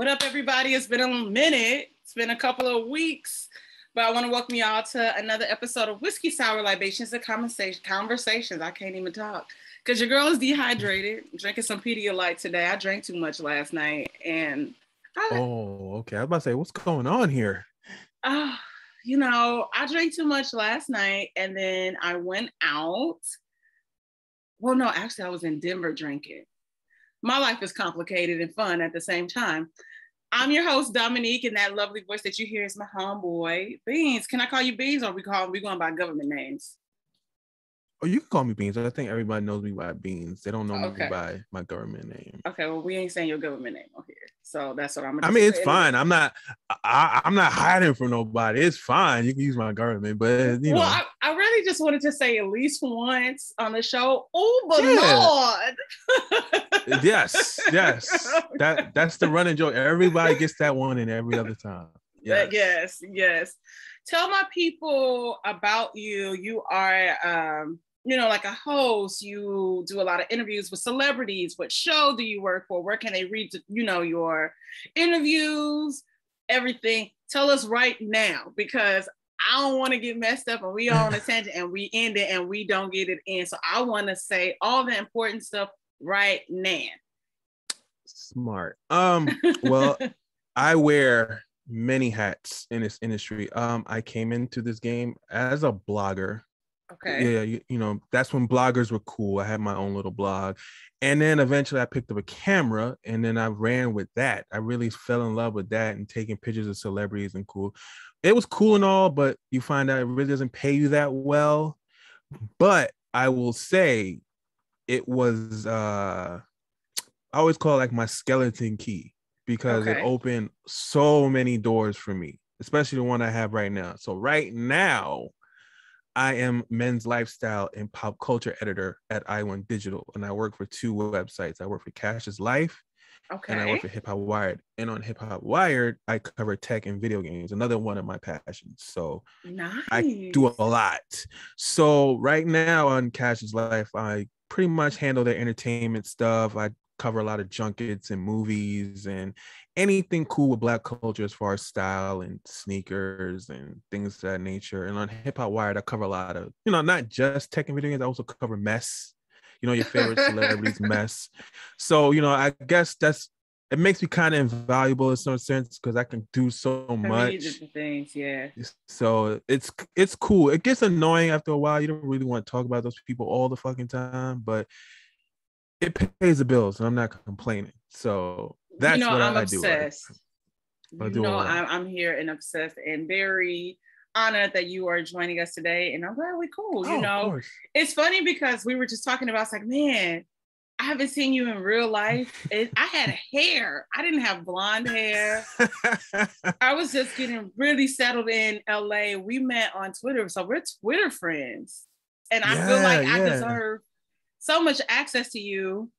What up, everybody? It's been a minute. It's been a couple of weeks, but I want to welcome y'all to another episode of Whiskey Sour Libations and Conversations. I can't even talk because your girl is dehydrated. I'm drinking some Pedialyte today. I drank too much last night, and okay. I was about to say, what's going on here? I drank too much last night, and then I went out. Well, no, actually, I was in Denver drinking. My life is complicated and fun at the same time. I'm your host, Dominique, and that lovely voice that you hear is my homeboy, Beanz. Can I call you Beanz, or we going by government names? Oh, you can call me Beanz. I think everybody knows me by Beanz. They don't know me by my government name. Okay, well, we ain't saying your government name on here, so that's what I'm gonna. I mean, it's fine. I'm not hiding from nobody. It's fine. You can use my government, but you know. I really just wanted to say at least once on the show. Oh, but Lord. yes. That's the running joke. Everybody gets that one, and every other time. Yes. Tell my people about you. You are, like a host. You do a lot of interviews with celebrities. What show do you work for? Where can they read, your interviews, everything? Tell us right now, because I don't want to get messed up and we on a tangent and we end it and we don't get it in. So I want to say all the important stuff right now. Smart. Well, I wear many hats in this industry. I came into this game as a blogger. Okay. Yeah, that's when bloggers were cool. I had my own little blog. And then eventually I picked up a camera and then I ran with that. I really fell in love with that and taking pictures of celebrities and cool. It was cool and all, but you find out it really doesn't pay you that well. But I will say it was, I always call it like my skeleton key because it opened so many doors for me, especially the one I have right now. So right now, I am men's lifestyle and pop culture editor at iOne Digital, and I work for two websites. I work for Cash's Life, and I work for Hip Hop Wired. And on Hip Hop Wired, I cover tech and video games, another one of my passions. So nice. I do a lot. So right now on Cash's Life, I pretty much handle their entertainment stuff. I cover a lot of junkets and movies and anything cool with Black culture as far as style and sneakers and things of that nature. And on Hip Hop Wired, I cover a lot of, not just tech and video games. I also cover mess, your favorite celebrities mess. So, I guess it makes me kind of invaluable in some sense because I can do so much. Different things, yeah. So it's cool. It gets annoying after a while. You don't really want to talk about those people all the fucking time, but it pays the bills, and I'm not complaining. So that's what I'm I obsessed. do. I'm here and obsessed and very honored that you are joining us today. And I'm glad we're cool. Of course. It's funny because we were just talking about, it's like, man, I haven't seen you in real life. I had hair. I didn't have blonde hair. I was just getting really settled in LA. We met on Twitter. So we're Twitter friends. And I feel like I deserve so much access to you.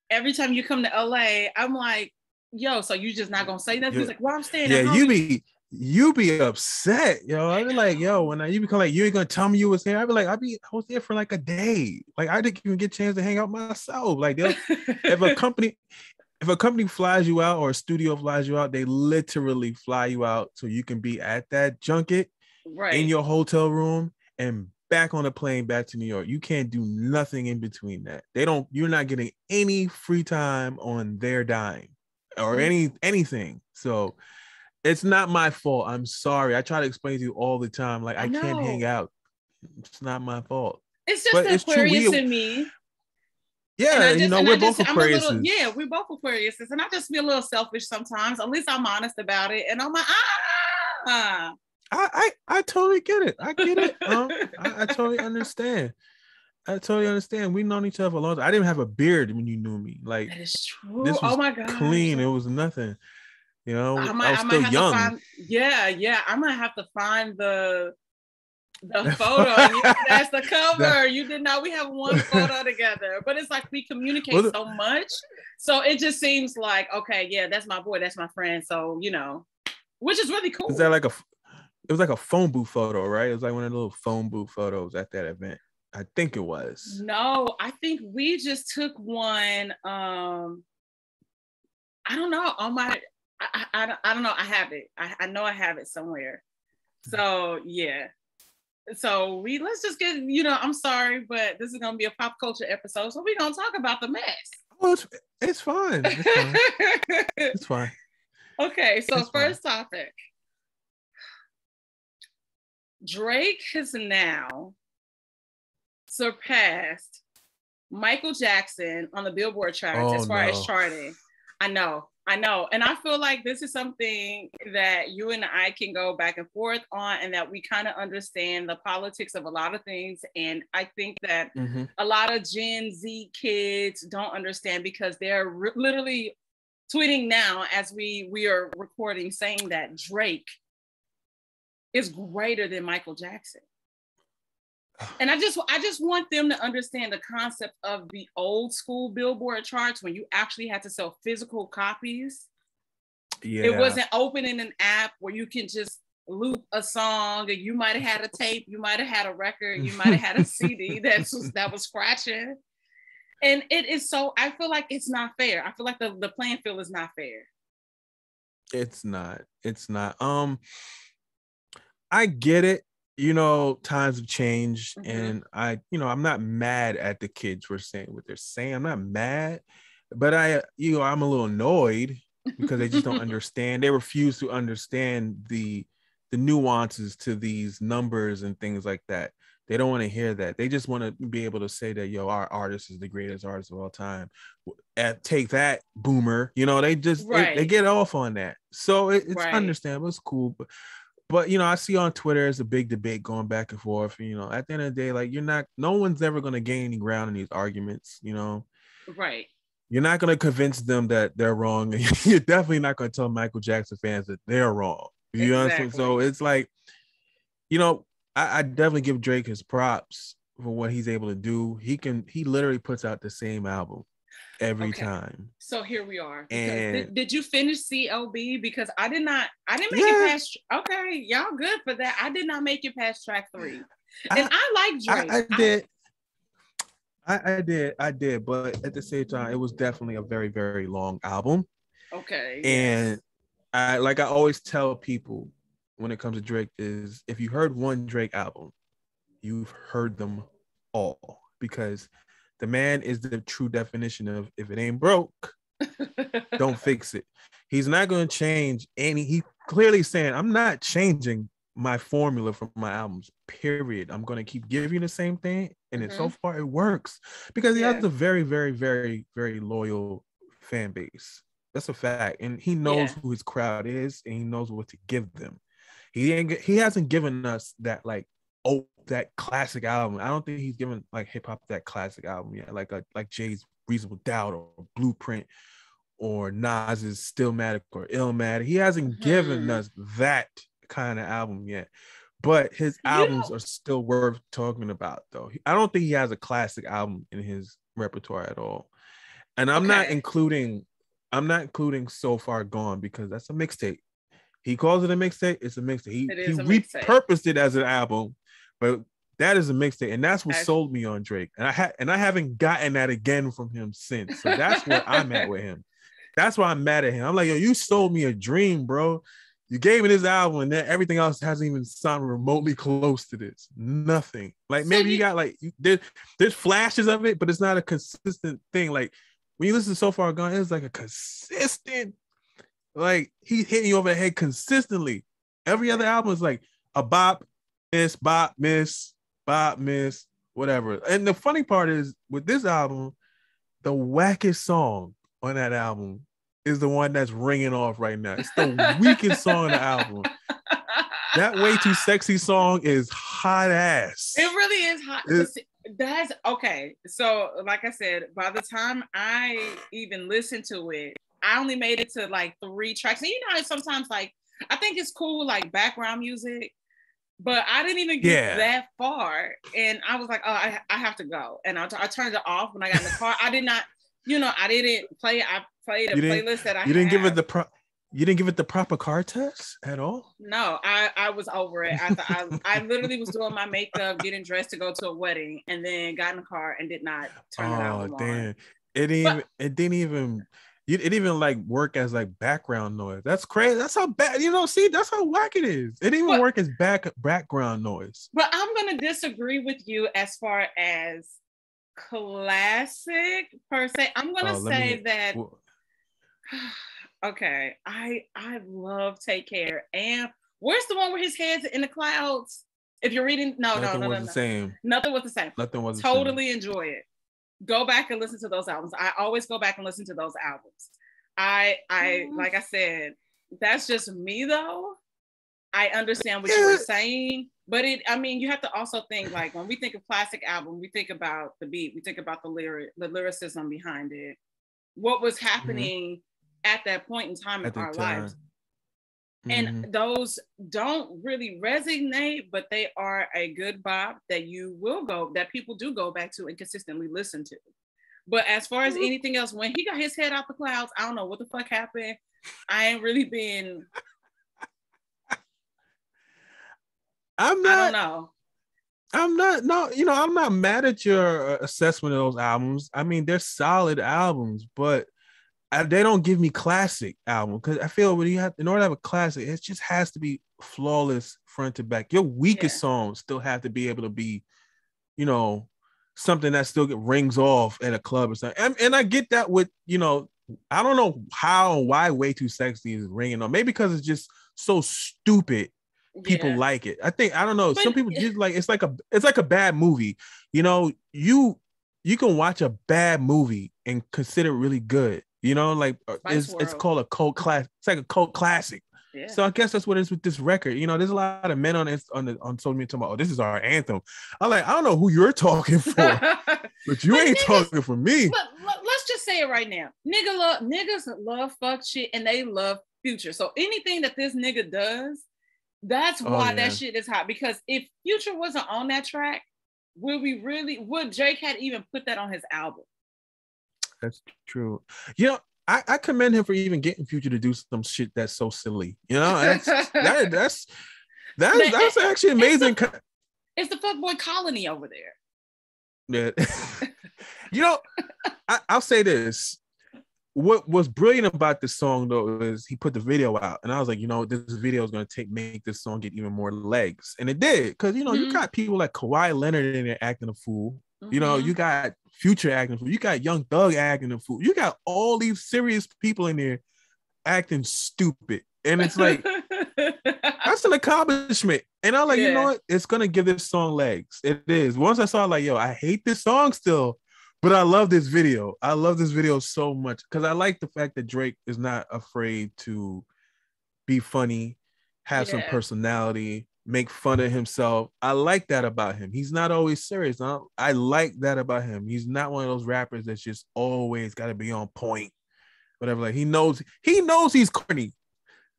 Every time you come to LA, I'm like, yo, so you just not gonna say nothing? He's like, well, I'm staying at home. You be upset, yo. I'd be like, yo, when you become like, you ain't gonna tell me you was here. I'd be like, I was there for like a day. Like I didn't even get a chance to hang out myself. Like if a company flies you out or a studio flies you out, they literally fly you out so you can be at that junket in your hotel room and back on a plane back to New York. You can't do nothing in between that. You're not getting any free time on their dime or anything. So it's not my fault. I'm sorry. I try to explain to you all the time. Like I can't hang out. It's not my fault. It's just Aquarius in me. Yeah, we're both Aquariuses. We're both Aquariuses. And I just feel a little selfish sometimes. At least I'm honest about it. And I'm like, I totally get it. I get it. I totally understand. We've known each other for a long time. I didn't have a beard when you knew me. Like that is true. This was oh my god, clean. It was nothing. I was still young. I might have to find the photo. That's the cover. You did not. We have one photo together, but it's like we communicate so much. So it just seems like, okay, yeah, that's my boy, that's my friend. So which is really cool. Is that like it was like a phone booth photo, right? It was like one of the little phone booth photos at that event. I think it was. No, I think we just took one. I don't know. I don't know. I have it. I know I have it somewhere. So yeah. So let's just get, I'm sorry, but this is gonna be a pop culture episode. So we're gonna talk about the mess. Oh, it's fine. It's fine. It's fine. Okay, so first topic. Drake has now surpassed Michael Jackson on the Billboard charts as far as charting. I know. And I feel like this is something that you and I can go back and forth on, and that we kind of understand the politics of a lot of things. And I think that a lot of Gen Z kids don't understand, because they're literally tweeting now as we are recording, saying that Drake is greater than Michael Jackson. And I just want them to understand the concept of the old school Billboard charts, when you actually had to sell physical copies. Yeah. It wasn't open in an app where you can just loop a song, and you might have had a tape, you might have had a record, you might have had a CD that was scratching. And it is so, I feel like it's not fair. I feel like the playing field is not fair. It's not. I get it. Times have changed, and I'm not mad at the kids for saying what they're saying. I'm not mad, but I'm a little annoyed because they just don't understand. They refuse to understand the nuances to these numbers and things like that. They don't want to hear that. They just want to be able to say that, our artist is the greatest artist of all time. Take that, boomer. They just they get off on that. So it's understandable. It's cool, but I see on Twitter there's a big debate going back and forth. At the end of the day, like, no one's ever going to gain any ground in these arguments. Right. You're not going to convince them that they're wrong. You're definitely not going to tell Michael Jackson fans that they're wrong. You know, so it's like, I definitely give Drake his props for what he's able to do. He literally puts out the same album every time. So here we are. Did you finish CLB? Because I didn't make it past. Okay, y'all good for that. I did not make it past track 3, and I like Drake. I did, but at the same time, it was definitely a very, very long album. Okay. And I always tell people when it comes to Drake is, if you heard one Drake album, you've heard them all, because the man is the true definition of, if it ain't broke, don't fix it. He's not going to change he clearly saying, I'm not changing my formula for my albums, period. I'm going to keep giving you the same thing. And so far it works, because he has a very, very, very, very loyal fan base. That's a fact. And he knows who his crowd is, and he knows what to give them. He hasn't given us that, that classic album. I don't think he's given hip hop that classic album yet, like Jay's Reasonable Doubt or Blueprint or Nas's Stillmatic or Illmatic. He hasn't given us that kind of album yet, but his albums are still worth talking about, though. I don't think he has a classic album in his repertoire at all. And I'm not including So Far Gone, because that's a mixtape. He calls it a mixtape. It's a mixtape. He repurposed it as an album, but that is a mixtape, and that's what sold me on Drake. And I haven't gotten that again from him since. So that's where I'm at with him. That's why I'm mad at him. I'm like, yo, you sold me a dream, bro. You gave me this album, and then everything else hasn't even sounded remotely close to this. Nothing. Maybe you got there's flashes of it, but it's not a consistent thing. Like, when you listen to So Far Gone, it's like a consistent. He's hitting you over the head consistently. Every other album is like a bop, miss, whatever. And the funny part is, with this album, the wackest song on that album is the one that's ringing off right now. It's the weakest song on the album. That Way Too Sexy song is hot ass. It really is hot. That's okay. So, like I said, by the time I even listened to it, I only made it to 3 tracks. And how sometimes I think it's cool, background music, but I didn't even get that far. And I was like, oh, I have to go. And I turned it off when I got in the car. I did not, I didn't play it. I played a playlist that I You didn't give it the proper car test at all? No, I was over it. I literally was doing my makeup, getting dressed to go to a wedding, and then got in the car and did not turn it on. Oh, damn. It didn't even It even like work as like background noise. That's crazy. That's how bad, see, that's how whack it is. It even work as background noise. But I'm gonna disagree with you as far as classic per se. I'm gonna say that okay, I love Take Care. And where's the one where his head's in the clouds? If you're reading, no. Nothing was the same. Nothing was the same. Nothing was totally enjoy it. Go back and listen to those albums. I always go back and listen to those albums. I like I said, that's just me though. I understand what you were saying, but you have to also think, like, when we think of classic album, we think about the beat, we think about the lyricism behind it, what was happening at that point in time in our lives. And those don't really resonate, but they are a good bop that that people do go back to and consistently listen to. But as far as anything else, when he got his head out the clouds, I don't know what the fuck happened. I ain't really been. I don't know. I'm not mad at your assessment of those albums. I mean, they're solid albums, but they don't give me classic album, because I feel in order to have a classic, it just has to be flawless front to back. Your weakest songs still have to be able to be, something that still rings off at a club or something. And I get that with, I don't know why Way Too Sexy is ringing on. Maybe because it's just so stupid. People like it. I don't know. But some people just like, it's like a bad movie. You can watch a bad movie and consider it really good. It's called a cult classic. It's like a cult classic. Yeah. So I guess that's what it is with this record. There's a lot of men on social media talking about, oh, this is our anthem. I'm like, I don't know who you're talking for, but you ain't talking for me. But let's just say it right now. Niggas love fuck shit and they love Future. So anything that this nigga does, that's why that shit is hot. Because if Future wasn't on that track, would Drake had even put that on his album? That's true. I commend him for even getting Future to do some shit that's so silly. That's actually amazing. It's the fuckboy colony over there. Yeah. I'll say this. What was brilliant about this song though is he put the video out, and I was like, this video is going to make this song get even more legs, and it did, because you got people like Kawhi Leonard in there acting a fool. You got Future acting a fool. You got Young Thug acting a fool. You got all these serious people in there acting stupid, and it's like that's an accomplishment. And I'm like, you know what? It's gonna give this song legs. It is. Once I saw, like, yo, I hate this song still, but I love this video. I love this video so much because I like the fact that Drake is not afraid to be funny, have some personality, make fun of himself. I like that about him. He's not always serious. I like that about him. He's not one of those rappers that's just always got to be on point. Whatever. Like, he knows he's corny.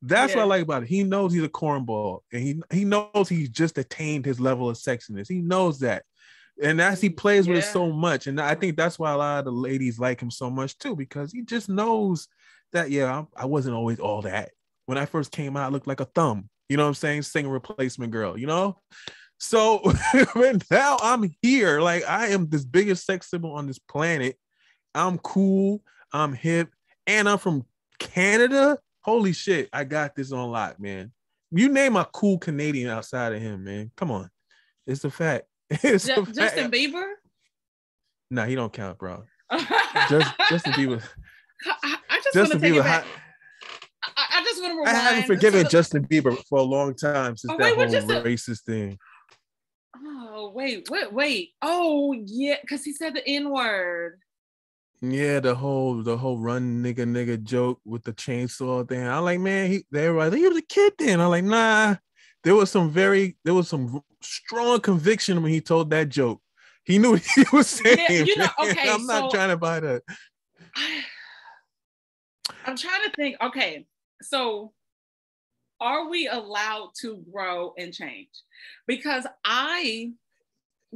That's what I like about it. He knows he's a cornball, and he knows he's just attained his level of sexiness. He knows that. And as he plays with it so much, and I think that's why a lot of the ladies like him so much too, because he just knows that, I wasn't always all that. When I first came out, I looked like a thumb. You know what I'm saying? Singing Replacement Girl, So now I'm here. Like, I am this biggest sex symbol on this planet. I'm cool. I'm hip. And I'm from Canada. Holy shit. I got this on lock, man. You name a cool Canadian outside of him, man. Come on. It's a fact. Justin Bieber? Nah, he don't count, bro. Justin Bieber. I just want to take it back. I just want to rewind. I haven't forgiven Justin Bieber for a long time since that whole racist thing. Oh, wait. Oh, yeah, because he said the N-word. Yeah, the whole run nigga joke with the chainsaw thing. I'm like, man, they were like, he was a kid then. I'm like, nah. There was some strong conviction when he told that joke. He knew what he was saying. Okay, I'm not trying to buy that. I'm trying to think. Okay, so are we allowed to grow and change? Because I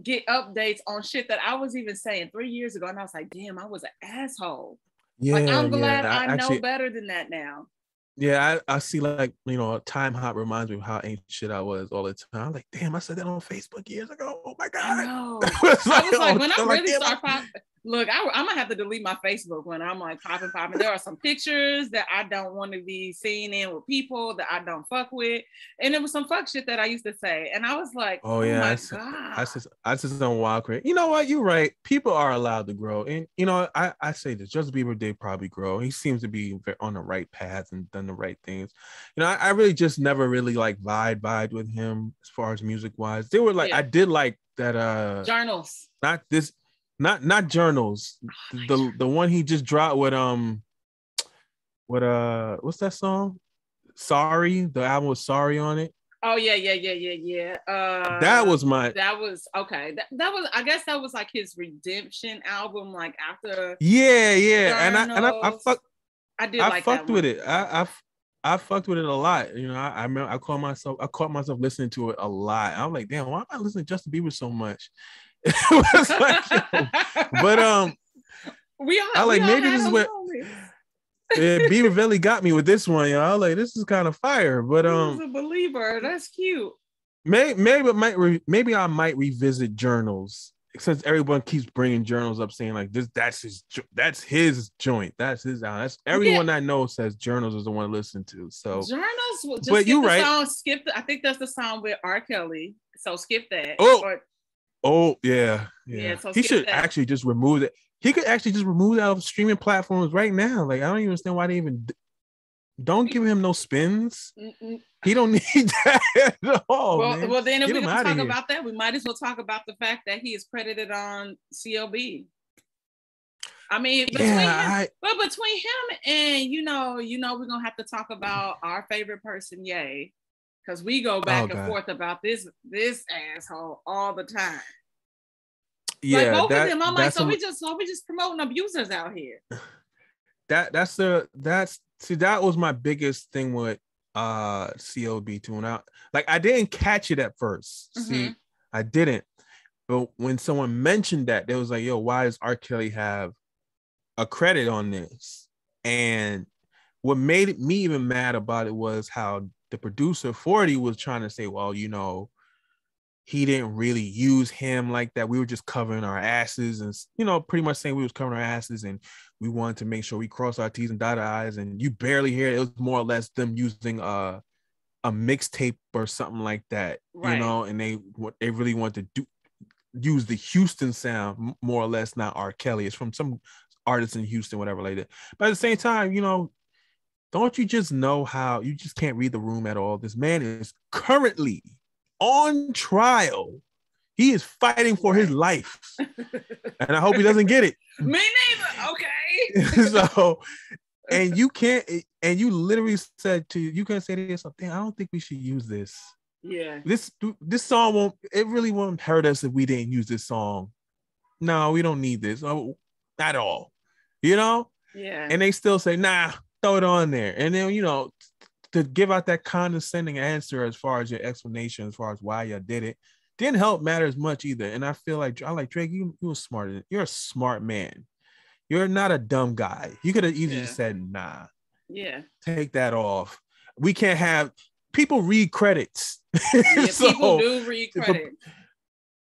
get updates on shit that I was even saying 3 years ago, and I was like, damn, I was an asshole. Yeah, like, I'm glad I know better than that now. Yeah, I see, like, a time hop reminds me of how ain't shit I was all the time. I'm like, damn, I said that on Facebook years ago. Oh my God. I know. I was like, when I really start Look, I'm gonna have to delete my Facebook when I'm like popping. There are some pictures that I don't want to be seen in with people that I don't fuck with, and there was some fuck shit that I used to say, and I was like, oh yeah, my god, I just don't walk right. You know what? You're right. People are allowed to grow, and you know, I say this. Justin Bieber did probably grow. He seems to be on the right path and done the right things. You know, I really just never really like vibe with him as far as music wise. They were like, I did like that. Journals. Not this. Not journals. The one he just dropped with what's that song? Sorry. The album was Sorry on it. Oh yeah. That was okay. That was, I guess that was like his redemption album, like after. Yeah. Journals. I fucked with it. I fucked with it a lot. You know, I remember I caught myself listening to it a lot. I'm like, damn, why am I listening to Justin Bieber so much? It was like, but maybe this is what Bieber really got me with this one. You know, I was like, this is kind of fire. But he was a believer. That's cute. Maybe I might revisit Journals, since everyone keeps bringing Journals up, saying like this. That's his joint. That's his album. That's everyone I know says Journals is the one to listen to. So Journals. But you're right. Song, I think that's the song with R. Kelly. So skip that. Oh yeah. So he should actually just remove it. He could actually just remove that off streaming platforms right now. Like I don't even understand why they even don't give him no spins. He don't need that at all. Well, then if we're gonna talk about that, we might as well talk about the fact that he is credited on CLB. I mean, between him and you know, we're gonna have to talk about our favorite person, Ye. Because we go back and forth about this asshole all the time. Yeah, like both of them. I'm like, so we just promoting abusers out here. That was my biggest thing with CLB too. And I didn't catch it at first. Mm-hmm. See, I didn't. But when someone mentioned that, they was like, yo, why does R. Kelly have a credit on this? And what made me even mad about it was how the producer 40 was trying to say, well, you know, he didn't really use him like that. We were just covering our asses and, you know, pretty much saying we was covering our asses and we wanted to make sure we cross our T's and dot our I's. And you barely hear it. It was more or less them using a mixtape or something like that, right. You know, and they really want to use the Houston sound more or less, not R. Kelly. It's from some artists in Houston, whatever like that. But at the same time, you know, don't you just know how you just can't read the room at all? This man is currently on trial. He is fighting for his life. And I hope he doesn't get it. Me neither. Okay. So, and you literally said you can't say to yourself, damn, I don't think we should use this. Yeah. This song really won't hurt us if we didn't use this song. No, we don't need this at all. You know? Yeah. And they still say, nah, throw it on there. And then, you know, to give out that condescending answer as far as your explanation, as far as why you did it, didn't help matters much either. And I feel like, Drake, you were smart. You're a smart man. You're not a dumb guy. You could have easily just said, nah. Yeah. Take that off. We can't have people read credits. Yeah, people do read credits.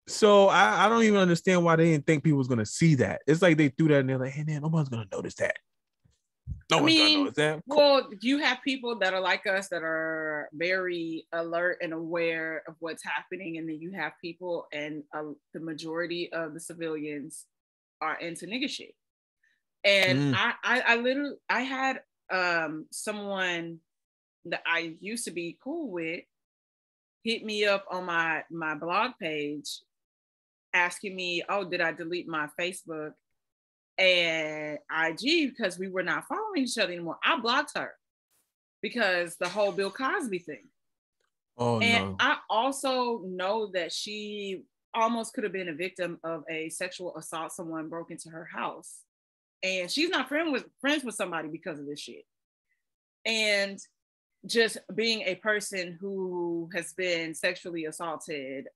So I don't even understand why they didn't think people was gonna see that. It's like they threw that and they're like, hey man, nobody's gonna notice that. No one's gonna notice that. Well, you have people that are like us that are very alert and aware of what's happening, and then you have people, and the majority of the civilians are into nigga shit. And I literally had someone that I used to be cool with hit me up on my blog page asking me, oh, did I delete my Facebook and IG because we were not following each other anymore? I blocked her because the whole Bill Cosby thing. Oh, and no. I also know that she almost could have been a victim of a sexual assault. Someone broke into her house, and she's not friends with somebody because of this shit. And just being a person who has been sexually assaulted,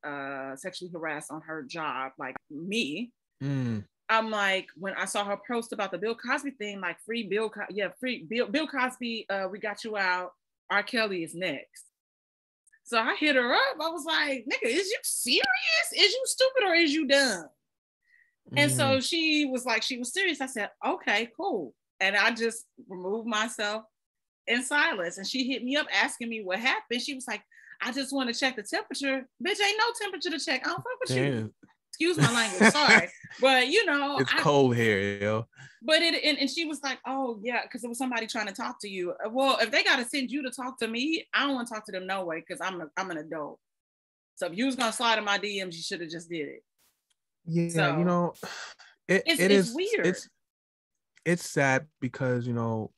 sexually harassed on her job, like me, I'm like, when I saw her post about the Bill Cosby thing, like free Bill Cosby, we got you out. R. Kelly is next. So I hit her up. I was like, nigga, is you serious? Is you stupid or is you dumb? And so she was like, she was serious. I said, okay, cool. And I just removed myself in silence. And she hit me up asking me what happened. She was like, I just want to check the temperature. Bitch, ain't no temperature to check. I don't fuck with you. Excuse my language, sorry. But you know, it's cold here, yo. But and she was like, oh yeah, because it was somebody trying to talk to you. Well, if they gotta send you to talk to me, I don't want to talk to them no way, because I'm an adult. So if you was gonna slide in my DMs, you should have just did it. Yeah, so, you know, it's weird. It's sad because, you know,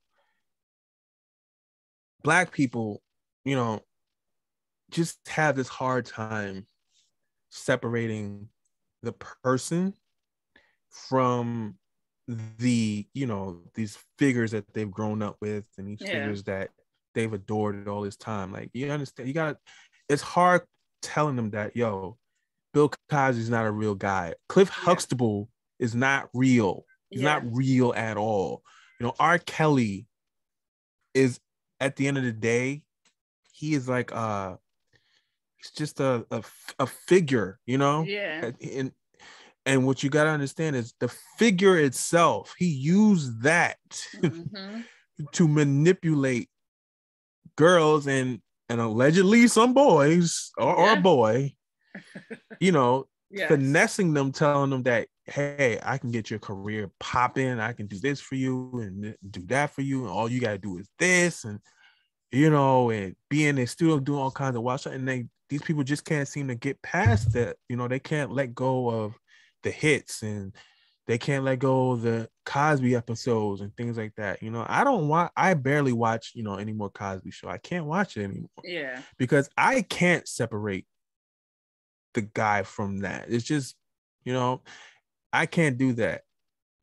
Black people, you know, just have this hard time separating the person from the, you know, these figures that they've grown up with and these figures that they've adored all this time. Like, you understand, it's hard telling them that, yo, Bill Cosby's not a real guy. Cliff Huxtable is not real. He's not real at all. You know, R. Kelly is, at the end of the day, he is like he's just a figure, you know? Yeah. And what you got to understand is the figure itself, he used that to manipulate girls and allegedly some boys or a boy, you know, finessing them, telling them that, hey, I can get your career popping. I can do this for you and do that for you. And all you got to do is this. And, you know, and be in the studio doing all kinds of wild stuff. And these people just can't seem to get past that. You know, they can't let go of the hits, and they can't let go of the Cosby episodes and things like that. You know, I barely watch, you know, any more Cosby show. I can't watch it anymore. Yeah. Because I can't separate the guy from that. It's just, you know, I can't do that.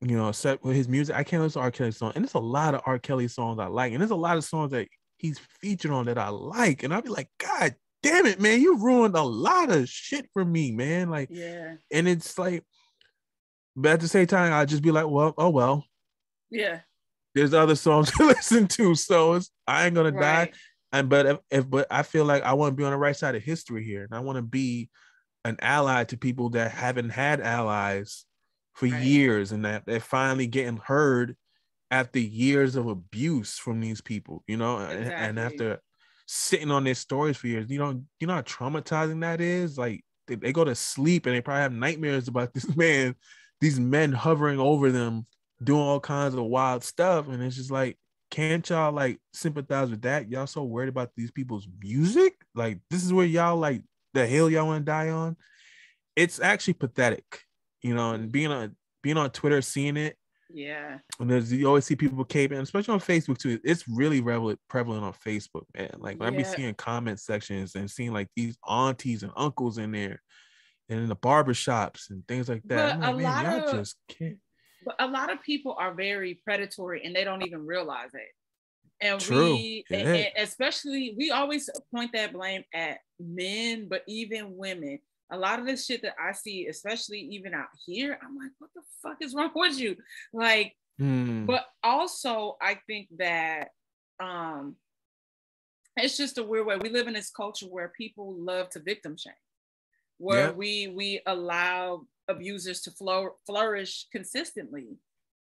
You know, except with his music, I can't listen to R. Kelly songs. And there's a lot of R. Kelly songs I like. And there's a lot of songs that he's featured on that I like. And I'll be like, God damn it, man, you ruined a lot of shit for me, man. Like, and it's like, but at the same time, I'll just be like, well, oh well. Yeah. There's other songs to listen to, so I ain't gonna die. And but I feel like I want to be on the right side of history here, and I want to be an ally to people that haven't had allies for years, and that they're finally getting heard after years of abuse from these people, you know, and after sitting on their stories for years. You know how traumatizing that is. Like they go to sleep and they probably have nightmares about these men hovering over them, doing all kinds of wild stuff. And it's just like, can't y'all like sympathize with that? Y'all so worried about these people's music? Like, this is where y'all like the hill y'all want to die on? It's actually pathetic, you know. And being on Twitter, seeing it, and you always see people caping, especially on Facebook too. It's really prevalent on Facebook, man. Like when I be seeing comment sections and seeing like these aunties and uncles in there and in the barbershops and things like that. But I'm like, man, y'all just can't. But a lot of people are very predatory and they don't even realize it. And and especially, we always point that blame at men, but even women. A lot of this shit that I see, especially even out here, I'm like, what the fuck is wrong with you? Like, but also I think that it's just a weird way. We live in this culture where people love to victim shame, where we allow abusers to flourish consistently.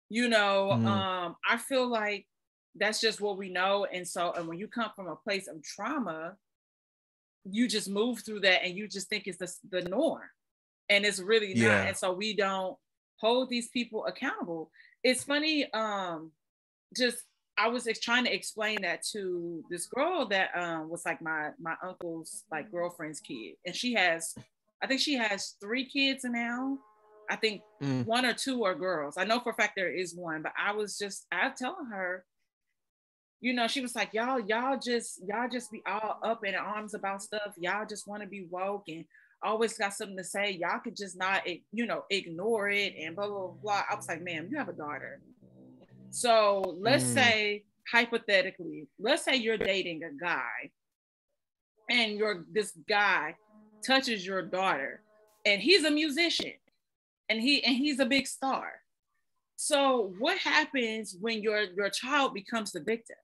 You know, I feel like that's just what we know. And when you come from a place of trauma, you just move through that and you just think it's the norm, and it's really not. And so we don't hold these people accountable. It's funny. I was trying to explain that to this girl that was like my uncle's like girlfriend's kid, and I think she has 3 kids now. I think 1 or 2 are girls. I know for a fact there is one, but I was telling her, you know, she was like, y'all just be all up in arms about stuff. Y'all just want to be woke and always got something to say. Y'all could just not, you know, ignore it and blah, blah, blah. I was like, ma'am, you have a daughter. So let's say, hypothetically, let's say you're dating a guy and this guy touches your daughter and he's a musician and he's a big star. So what happens when your child becomes the victim?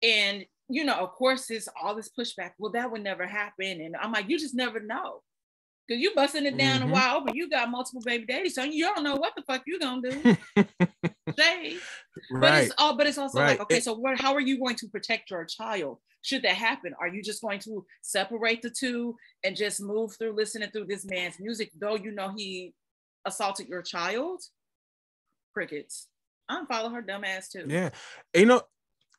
And, you know, of course, there's all this pushback. Well, that would never happen. And I'm like, you just never know. Cause you busting it down and wide open. You got multiple baby daddies, so you don't know what the fuck you gonna do. Shade. Right. But it's also right. like, okay, so how are you going to protect your child? Should that happen? Are you just going to separate the two and just move through listening through this man's music, though you know he assaulted your child? Crickets. I unfollow her dumb ass too. Yeah.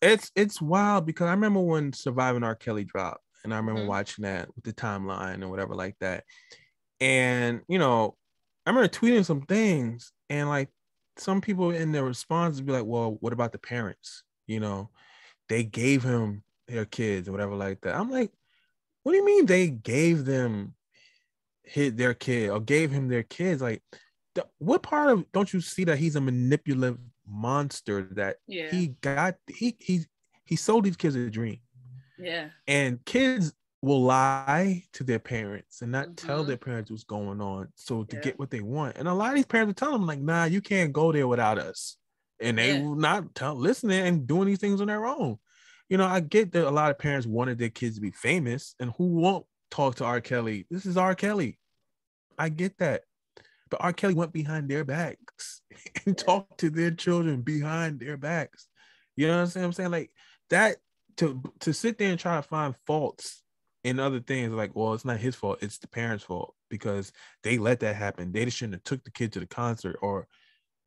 It's wild because I remember when Surviving R. Kelly dropped, and I remember watching that with the timeline and whatever like that. And, I remember tweeting some things, and like some people in their response would be like, well, what about the parents? They gave him their kids or whatever like that. I'm like, what do you mean they gave them their kid or gave him their kids? Like, what part of, don't you see that he's a manipulative monster that he sold these kids a dream? Yeah. And kids will lie to their parents and not tell their parents what's going on to get what they want. And a lot of these parents will tell them like, nah, you can't go there without us. And they will not listening and doing these things on their own. I get that a lot of parents wanted their kids to be famous, and who won't talk to R. Kelly? This is R. Kelly. I get that. But R. Kelly went behind their backs and talked to their children behind their backs. You know what I'm saying? Like that, to sit there and try to find faults in other things, like, well, it's not his fault, it's the parents' fault because they let that happen. They just shouldn't have took the kid to the concert, or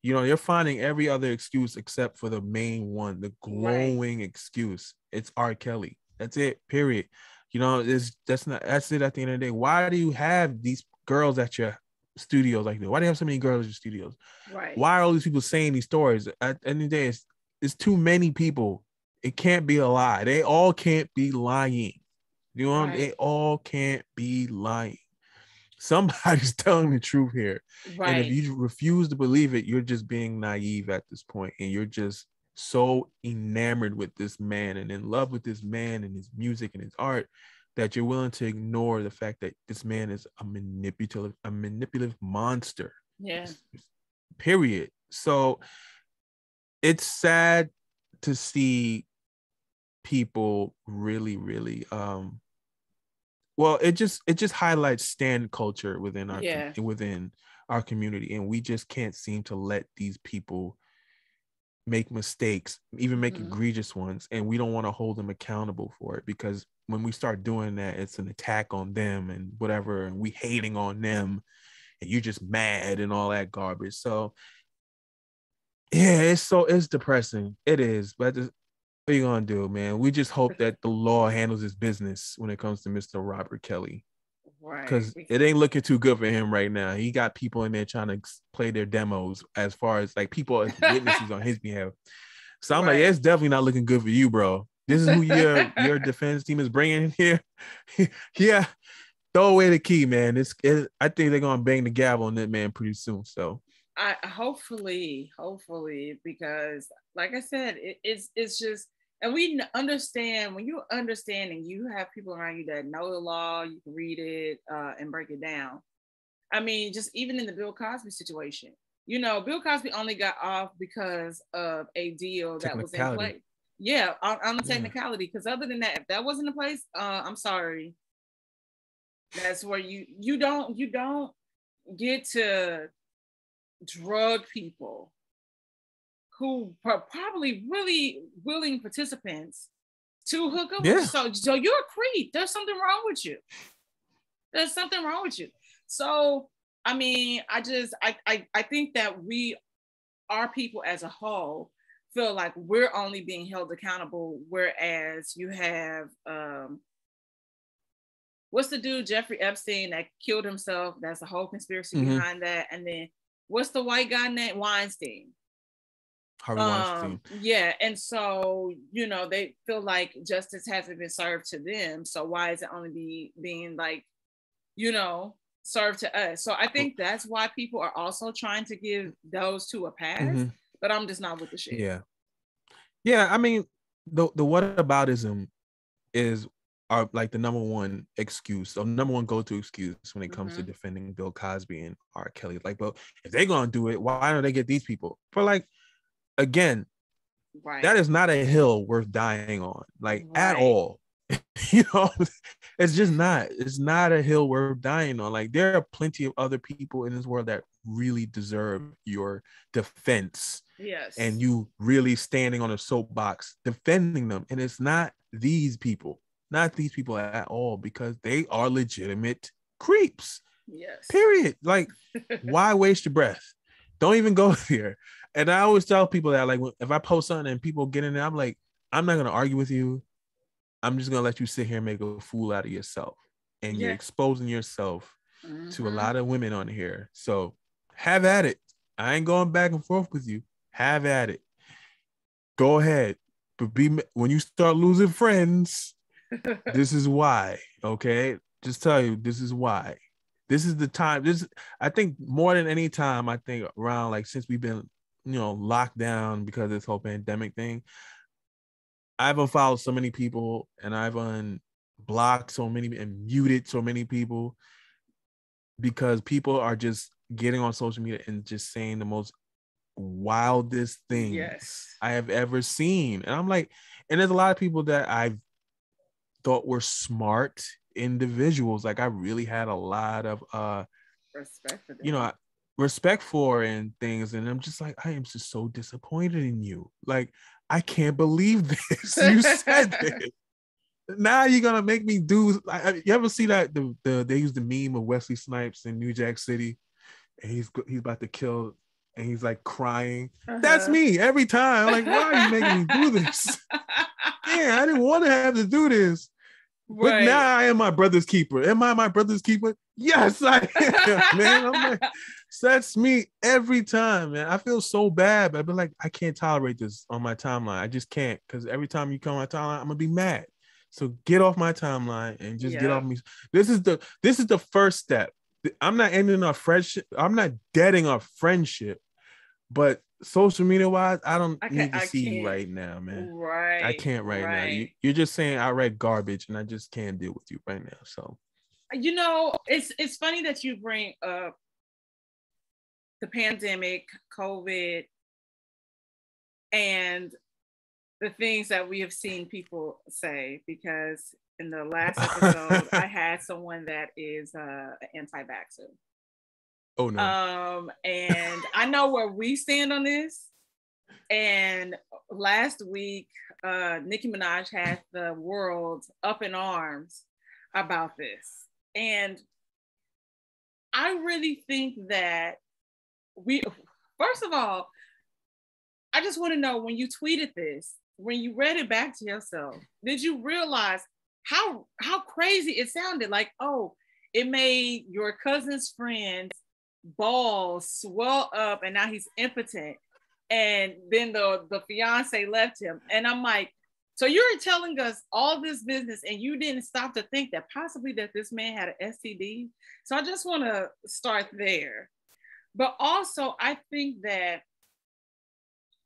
you're finding every other excuse except for the main one, the glowing excuse. It's R. Kelly. That's it. Period. That's it at the end of the day. Why do you have these girls at your studios like that? Why do you have so many girls at your studios? Right. Why are all these people saying these stories? At the end of the day, it's too many people. It can't be a lie. They all can't be lying. They all can't be lying. Somebody's telling the truth here. Right. And if you refuse to believe it, you're just being naive at this point, and you're just so enamored with this man and in love with this man and his music and his art that you're willing to ignore the fact that this man is a manipulative monster. Yeah. Period. So it's sad to see people really, really it just highlights stand culture within our community, and we just can't seem to let these people make mistakes, even make egregious ones, and we don't want to hold them accountable for it, because when we start doing that, it's an attack on them and whatever, and we hating on them, and you're just mad and all that garbage. So yeah, it's depressing. It is, but what are you gonna do, man? We just hope that the law handles its business when it comes to Mr. Robert Kelly. Right. Because it ain't looking too good for him right now. He got people in there trying to play their demos as far as like people as witnesses on his behalf. So I'm like, it's definitely not looking good for you, bro. This is who your defense team is bringing in here. Yeah, throw away the key, man. I think they're gonna bang the gavel on that man pretty soon. So I hopefully, because like I said, it's just. And we understand, when you understand and you have people around you that know the law, you can read it and break it down. I mean, just even in the Bill Cosby situation, Bill Cosby only got off because of a deal that was in place. Yeah, on the technicality. Because other than that, if that wasn't in place, I'm sorry. That's where you don't get to drug people who are probably really willing participants to hook up with you. So you're a creep. There's something wrong with you. So, I mean, I think that our people as a whole feel like we're only being held accountable, whereas you have, what's the dude, Jeffrey Epstein, that killed himself? That's a whole conspiracy behind that. And then what's the white guy named Weinstein? Harvey Weinstein. Yeah, and so they feel like justice hasn't been served to them. So why is it only being like, served to us? So I think that's why people are also trying to give those two a pass. But I'm just not with the shit. Yeah. I mean, the whataboutism is like the number one excuse, or number one go-to excuse when it comes to defending Bill Cosby and R. Kelly. Like, well, if they're gonna do it, why don't they get these people? For like. Again, that is not a hill worth dying on, like at all. It's just not. It's not a hill worth dying on. Like there are plenty of other people in this world that really deserve your defense. Yes. And you really standing on a soapbox defending them. And it's not these people at all, because they are legitimate creeps. Yes. Period. Like, why waste your breath? Don't even go there. And I always tell people that, like, if I post something and people get in there, I'm like, I'm not going to argue with you. I'm just going to let you sit here and make a fool out of yourself. And you're exposing yourself to a lot of women on here. So have at it. I ain't going back and forth with you. Have at it. Go ahead. But when you start losing friends, this is why. Okay? Just tell you, this is why. This is the time. I think more than any time, I think around, like, since we've been, locked down because of this whole pandemic thing, I've unfollowed so many people and I've unblocked so many and muted so many people because people are just getting on social media and just saying the most wildest things I have ever seen. And I'm like, and there's a lot of people that I've thought were smart individuals. Like I really had a lot of respect for them. Respect for and things. And I'm just like, I am just so disappointed in you. Like, I can't believe this. You said this. Now you're gonna make me do. You ever see that they use the meme of Wesley Snipes in New Jack City, and he's about to kill, and he's like crying. That's me every time. I'm like, why are you making me do this? Yeah, I didn't want to have to do this. Right. But now I am my brother's keeper. Am I my brother's keeper? Yes, I am, man. I'm like, that's me every time, man. I feel so bad. I've been like, I can't tolerate this on my timeline. I just can't, because every time you come on my timeline, I'm gonna be mad. So get off my timeline and just get off me. This is the first step. I'm not ending our friendship. I'm not deading our friendship, but social media wise, I don't need to see you right now, man. Right. I can't right now. You're just saying outright garbage, and I just can't deal with you right now. So, it's funny that you bring up the pandemic, COVID, and the things that we have seen people say, because in the last episode, I had someone that is an anti-vaxxer. Oh no. And I know where we stand on this. And last week, Nicki Minaj had the world up in arms about this. And I really think that first of all, I just want to know, when you tweeted this, when you read it back to yourself, did you realize how crazy it sounded? Like, oh, it made your cousin's friend's balls swell up and now he's impotent. And then the fiance left him. And I'm like, so you're telling us all this business and you didn't stop to think that possibly that this man had an STD? So I just want to start there. But also, I think that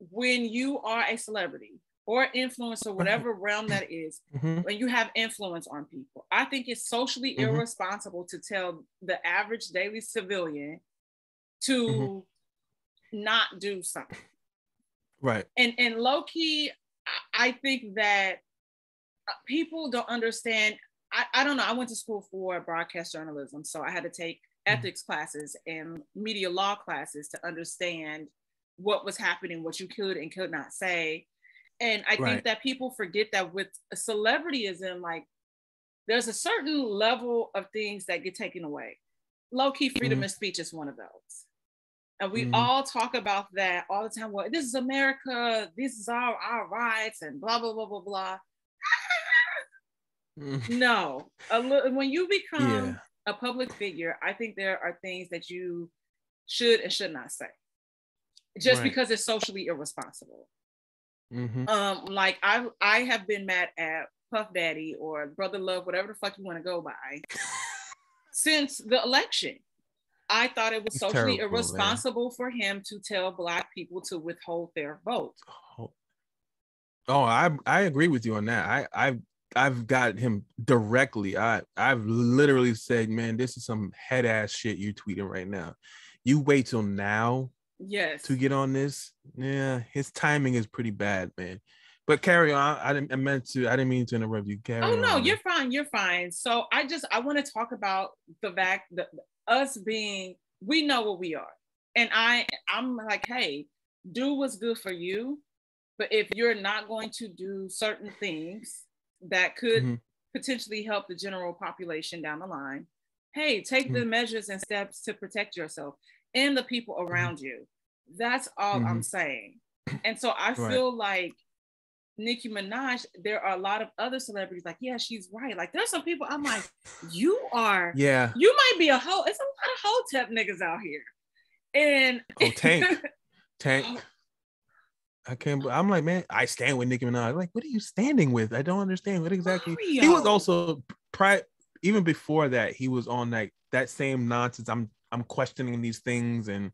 when you are a celebrity or influencer, whatever realm that is, when you have influence on people, I think it's socially irresponsible to tell the average daily civilian to not do something. Right. And low key, I think that people don't understand. I don't know. I went to school for broadcast journalism, so I had to take ethics classes and media law classes to understand what was happening, what you could and could not say. And I think that people forget that with celebrityism, like, there's a certain level of things that get taken away. Low-key freedom of speech is one of those. And we all talk about that all the time. Well, this is America. This is our rights and blah, blah, blah, blah, blah. No. When you become a public figure, I think there are things that you should and should not say. Just because it's socially irresponsible. Like I have been mad at Puff Daddy or Brother Love, whatever the fuck you want to go by, since the election. I thought it was socially irresponsible for him to tell Black people to withhold their vote. Oh, I agree with you on that. I've got him directly. I've literally said, man, this is some head ass shit you're tweeting right now. You wait till now to get on this. Yeah, his timing is pretty bad, man. But carry on. I didn't mean to interrupt you. Carry on. Oh no, you're fine. You're fine. So I want to talk about us being, we know what we are. And I'm like, hey, do what's good for you. But if you're not going to do certain things that could potentially help the general population down the line, hey, take the measures and steps to protect yourself and the people around you. That's all I'm saying. And so I feel like Nicki Minaj, there are a lot of other celebrities like, yeah, she's right. Like there's some people I'm like, you might be a hoe. It's a lot of hotep niggas out here. And Tank. I can't. I'm like, man, I stand with Nicki Minaj. Like, what are you standing with? I don't understand what exactly. Mario. He was also even before that. He was on that same nonsense. I'm questioning these things and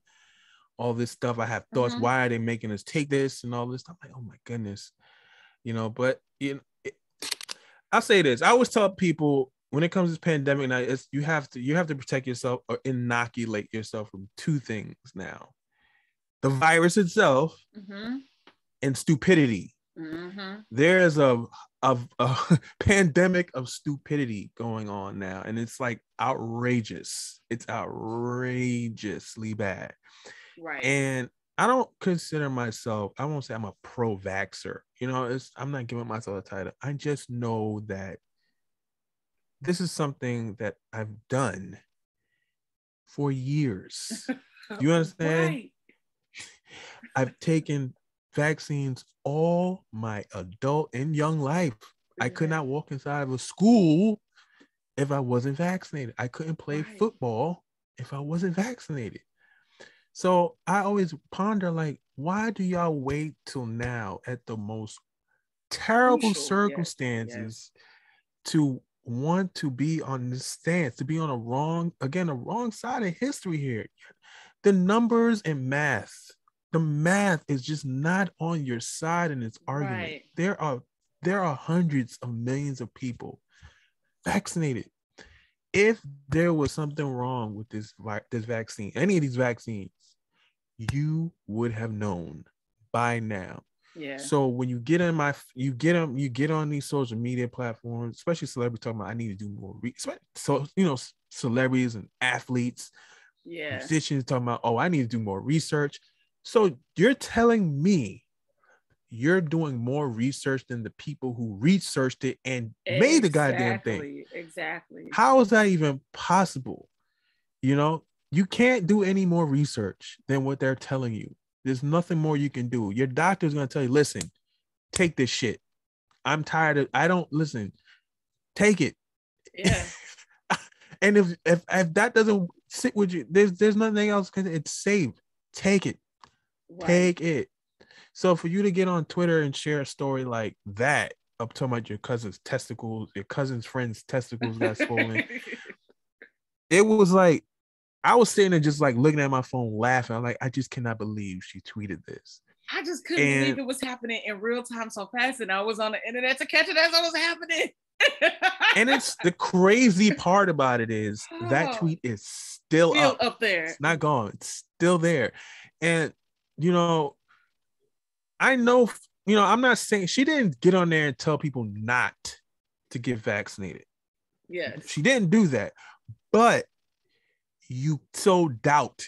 all this stuff. I have thoughts. Why are they making us take this and all this stuff? I'm like, oh my goodness, But I'll say this. I always tell people when it comes to this pandemic, now you have to protect yourself or inoculate yourself from two things now: the virus itself. And stupidity. There's a pandemic of stupidity going on now, and it's like outrageous. It's outrageously bad. Right. And I don't consider myself, I won't say I'm a pro-vaxxer. I'm not giving myself a title. I just know that this is something that I've done for years. Do you understand? Right. I've taken vaccines all my adult and young life. I could not walk inside of a school if I wasn't vaccinated. I couldn't play football if I wasn't vaccinated. So I always ponder, like, why do y'all wait till now at the most terrible circumstances to want to be on this stance, to be on a wrong side of history here? The numbers and math. The math is just not on your side in this argument. Right. There are hundreds of millions of people vaccinated. If there was something wrong with this vaccine, any of these vaccines, you would have known by now. Yeah. So when you get on these social media platforms, especially celebrities talking about, I need to do more research. So celebrities and athletes, musicians talking about, I need to do more research. So you're telling me you're doing more research than the people who researched it and made the goddamn thing. Exactly. How is that even possible? You can't do any more research than what they're telling you. There's nothing more you can do. Your doctor's going to tell you, listen, take this shit. I'm tired of, I don't listen. Take it. Yeah. And if that doesn't sit with you, there's nothing else. It's safe. Take it. Right. Take it. So for you to get on Twitter and share a story like that, up talking about your cousin's testicles, your cousin's friend's testicles got swollen, it was like, I was sitting there just like looking at my phone laughing. I'm like, I just cannot believe she tweeted this. I just couldn't believe it was happening in real time so fast, and I was on the internet to catch it as it was happening. And it's the crazy part about it is that tweet is still up there. It's not gone. It's still there. And I know, I'm not saying she didn't get on there and tell people not to get vaccinated. Yes. She didn't do that. But you sowed doubt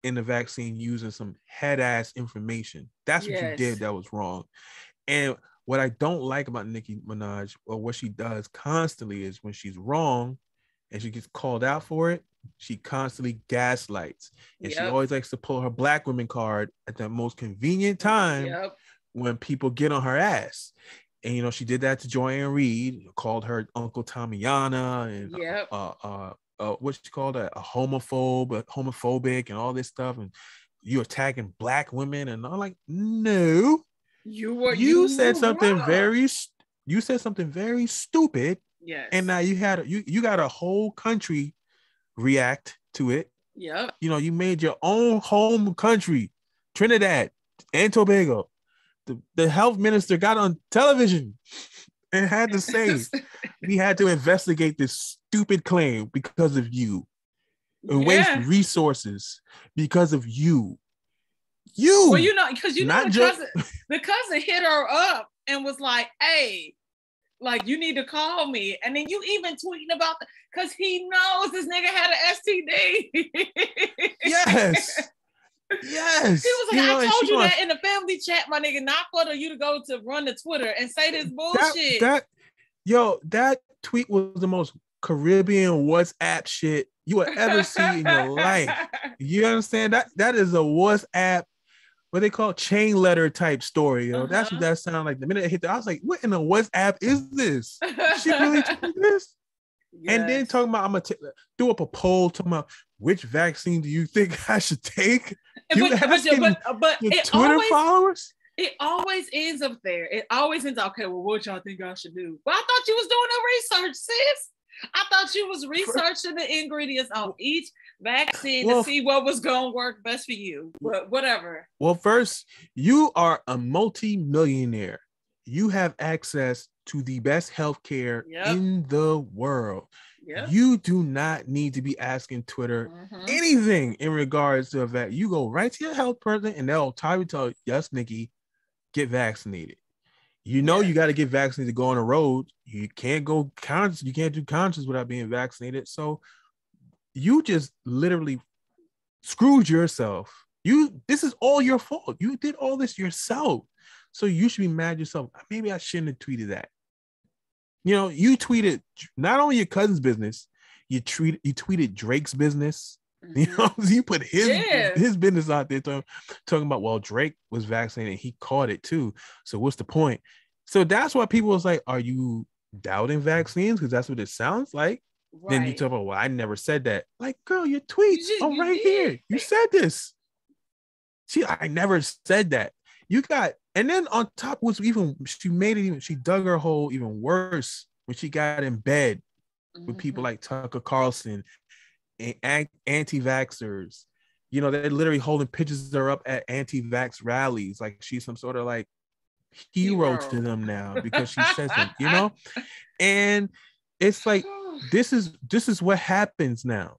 in the vaccine using some head-ass information. That's what you did that was wrong. And what I don't like about Nicki Minaj, or what she does constantly, is when she's wrong and she gets called out for it, she constantly gaslights. And she always likes to pull her black women card at the most convenient time when people get on her ass. And, she did that to Joanne Reed, called her Uncle Tommyana, and what she called a homophobic and all this stuff. And you attacking black women. And I'm like, no. You said something very stupid. Yes. And now you got a whole country react to it. Yep. You made your own home country, Trinidad and Tobago. The health minister got on television and had to say, we had to investigate this stupid claim because of you and waste resources because of you. Well, because the cousin hit her up and was like, hey, like, you need to call me. And then you even tweeting about that because he knows this nigga had an STD. Yes. Yes. He was like, I told you that in the family chat, my nigga, not for you to go to run the Twitter and say this bullshit. That tweet was the most Caribbean WhatsApp shit you would ever see in your life. You understand? That is a WhatsApp, what they call chain letter type story, yo. That's what that sounded like. The minute it hit I was like, what in the WhatsApp is this? She really told this? Yes. And then talking about, I'm gonna do up a poll talking about which vaccine do you think I should take? But Twitter followers? It always ends up there. It always ends up, okay, well, what y'all think I should do? Well, I thought you was doing the research, sis. I thought you was researching the ingredients on each vaccine to see what was going to work best for you. But whatever. Well, first, you are a multi-millionaire. You have access to the best healthcare in the world. Yep. You do not need to be asking Twitter anything in regards to that. You go right to your health person and they'll tell you, yes, Nicki, get vaccinated. You know, you got to get vaccinated to go on the road. You can't go conscious. You can't do conscious without being vaccinated. So you just literally screwed yourself. This is all your fault. You did all this yourself. So you should be mad at yourself. Maybe I shouldn't have tweeted that. You know, you tweeted not only your cousin's business, you tweeted Drake's business. You know, you put his business out there talking about, well, Drake was vaccinated. He caught it too. So what's the point? So that's why people was like, are you doubting vaccines? Because that's what it sounds like. Right. Then you talk about, well, I never said that. Like, girl, your tweets right here. You said this. I never said that. And then on top was she dug her hole even worse when she got in bed with people like Tucker Carlson and anti-vaxxers. You know, they're literally holding pictures of her up at anti-vax rallies. Like she's some sort of like hero to them now because she says it, you know? And it's like, this is what happens now.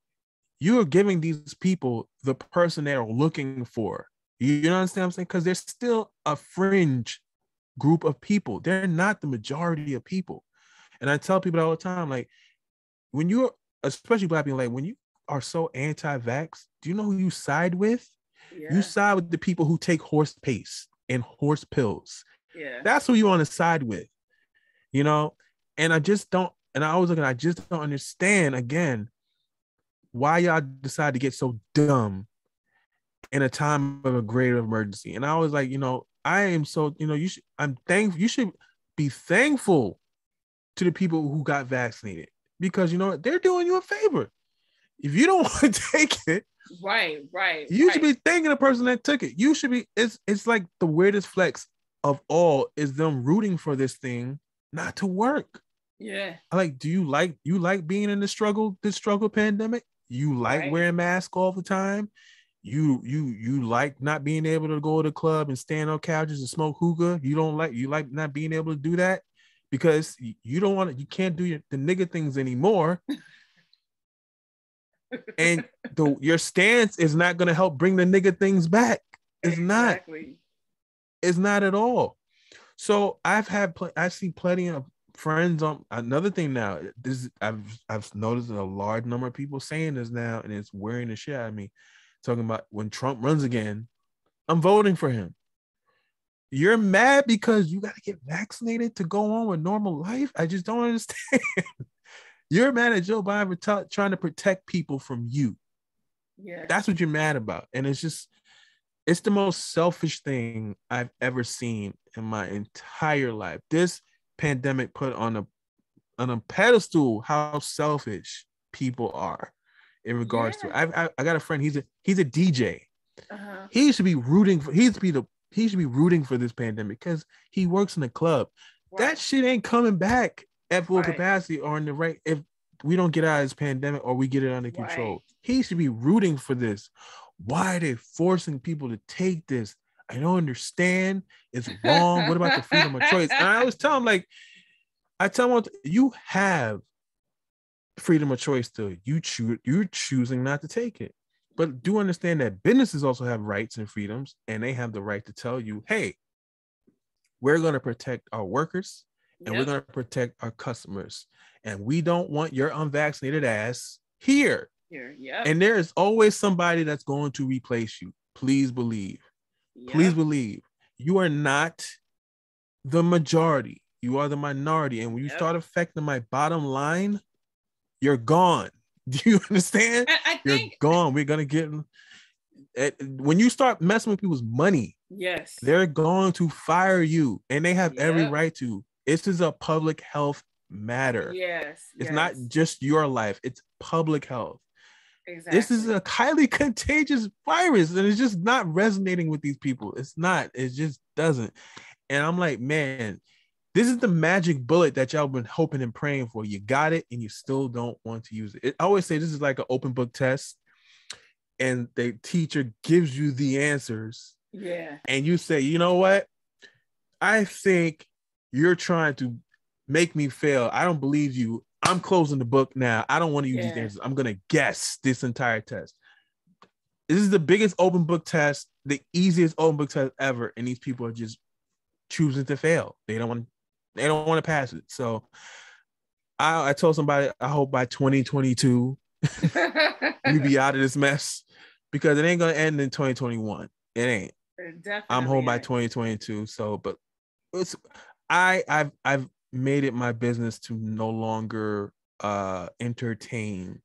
You are giving these people the person they're looking for. You know what I'm saying? Because they're still a fringe group of people. They're not the majority of people. And I tell people all the time, like, when you're, especially Black people, like, when you are so anti-vax, do you know who you side with? Yeah. You side with the people who take horse paste and horse pills. Yeah. That's who you want to side with, you know? And I just don't understand, again, why y'all decide to get so dumb in a time of a greater emergency. And I was like, you know, I am so, you know, you should be thankful to the people who got vaccinated, because you know what, they're doing you a favor. If you don't want to take it, you should be thanking the person that took it. You should be, it's like the weirdest flex of all is them rooting for this thing not to work. Yeah. Do you like being in the struggle pandemic? You like wearing masks all the time? You like not being able to go to the club and stand on couches and smoke hookah? You like not being able to do that because you can't do the nigga things anymore. And your stance is not going to help bring the nigga things back. It's not. It's not at all. So I've seen plenty of friends on another thing now. I've noticed a large number of people saying this now, and it's wearing the shit out of me. Talking about when Trump runs again, I'm voting for him. You're mad because you got to get vaccinated to go on with normal life? I just don't understand. You're mad at Joe Biden for trying to protect people from you. Yeah, that's what you're mad about. And it's the most selfish thing I've ever seen in my entire life. This pandemic put on a pedestal how selfish people are. In regards to, I got a friend. He's a DJ. He should be rooting for. He should be rooting for this pandemic because he works in a club. Right. That shit ain't coming back at full capacity or in the right. If we don't get out of this pandemic or we get it under control, he should be rooting for this. Why are they forcing people to take this? I don't understand. It's wrong. What about the freedom of choice? And I always tell him, you have freedom of choice you're choosing not to take it. But do understand that businesses also have rights and freedoms, and they have the right to tell you, hey, we're going to protect our workers and Yep. we're going to protect our customers. And we don't want your unvaccinated ass here. Yep. And there is always somebody that's going to replace you. Please believe. Yep. Please believe. You are not the majority. You are the minority. And when you start affecting my bottom line, you're gone. Do you understand? I you're think gone. We're going to get... When you start messing with people's money, yes, they're going to fire you, and they have every right to. This is a public health matter. Yes, it's not just your life; it's public health. Exactly. This is a highly contagious virus, and it's just not resonating with these people. It's not. It just doesn't. And I'm like, man, this is the magic bullet that y'all been hoping and praying for. You got it, and you still don't want to use it. I always say this is like an open book test. And the teacher gives you the answers. Yeah. And you say, you know what? I think you're trying to make me fail. I don't believe you. I'm closing the book now. I don't want to use these answers. I'm going to guess this entire test. This is the biggest open book test, the easiest open book test ever. And these people are just choosing to fail. They don't want to pass it. So I told somebody, I hope by 2022, we be out of this mess. Because it ain't gonna end in 2021. It ain't. Definitely I'm home by 2022. So, but I've made it my business to no longer entertain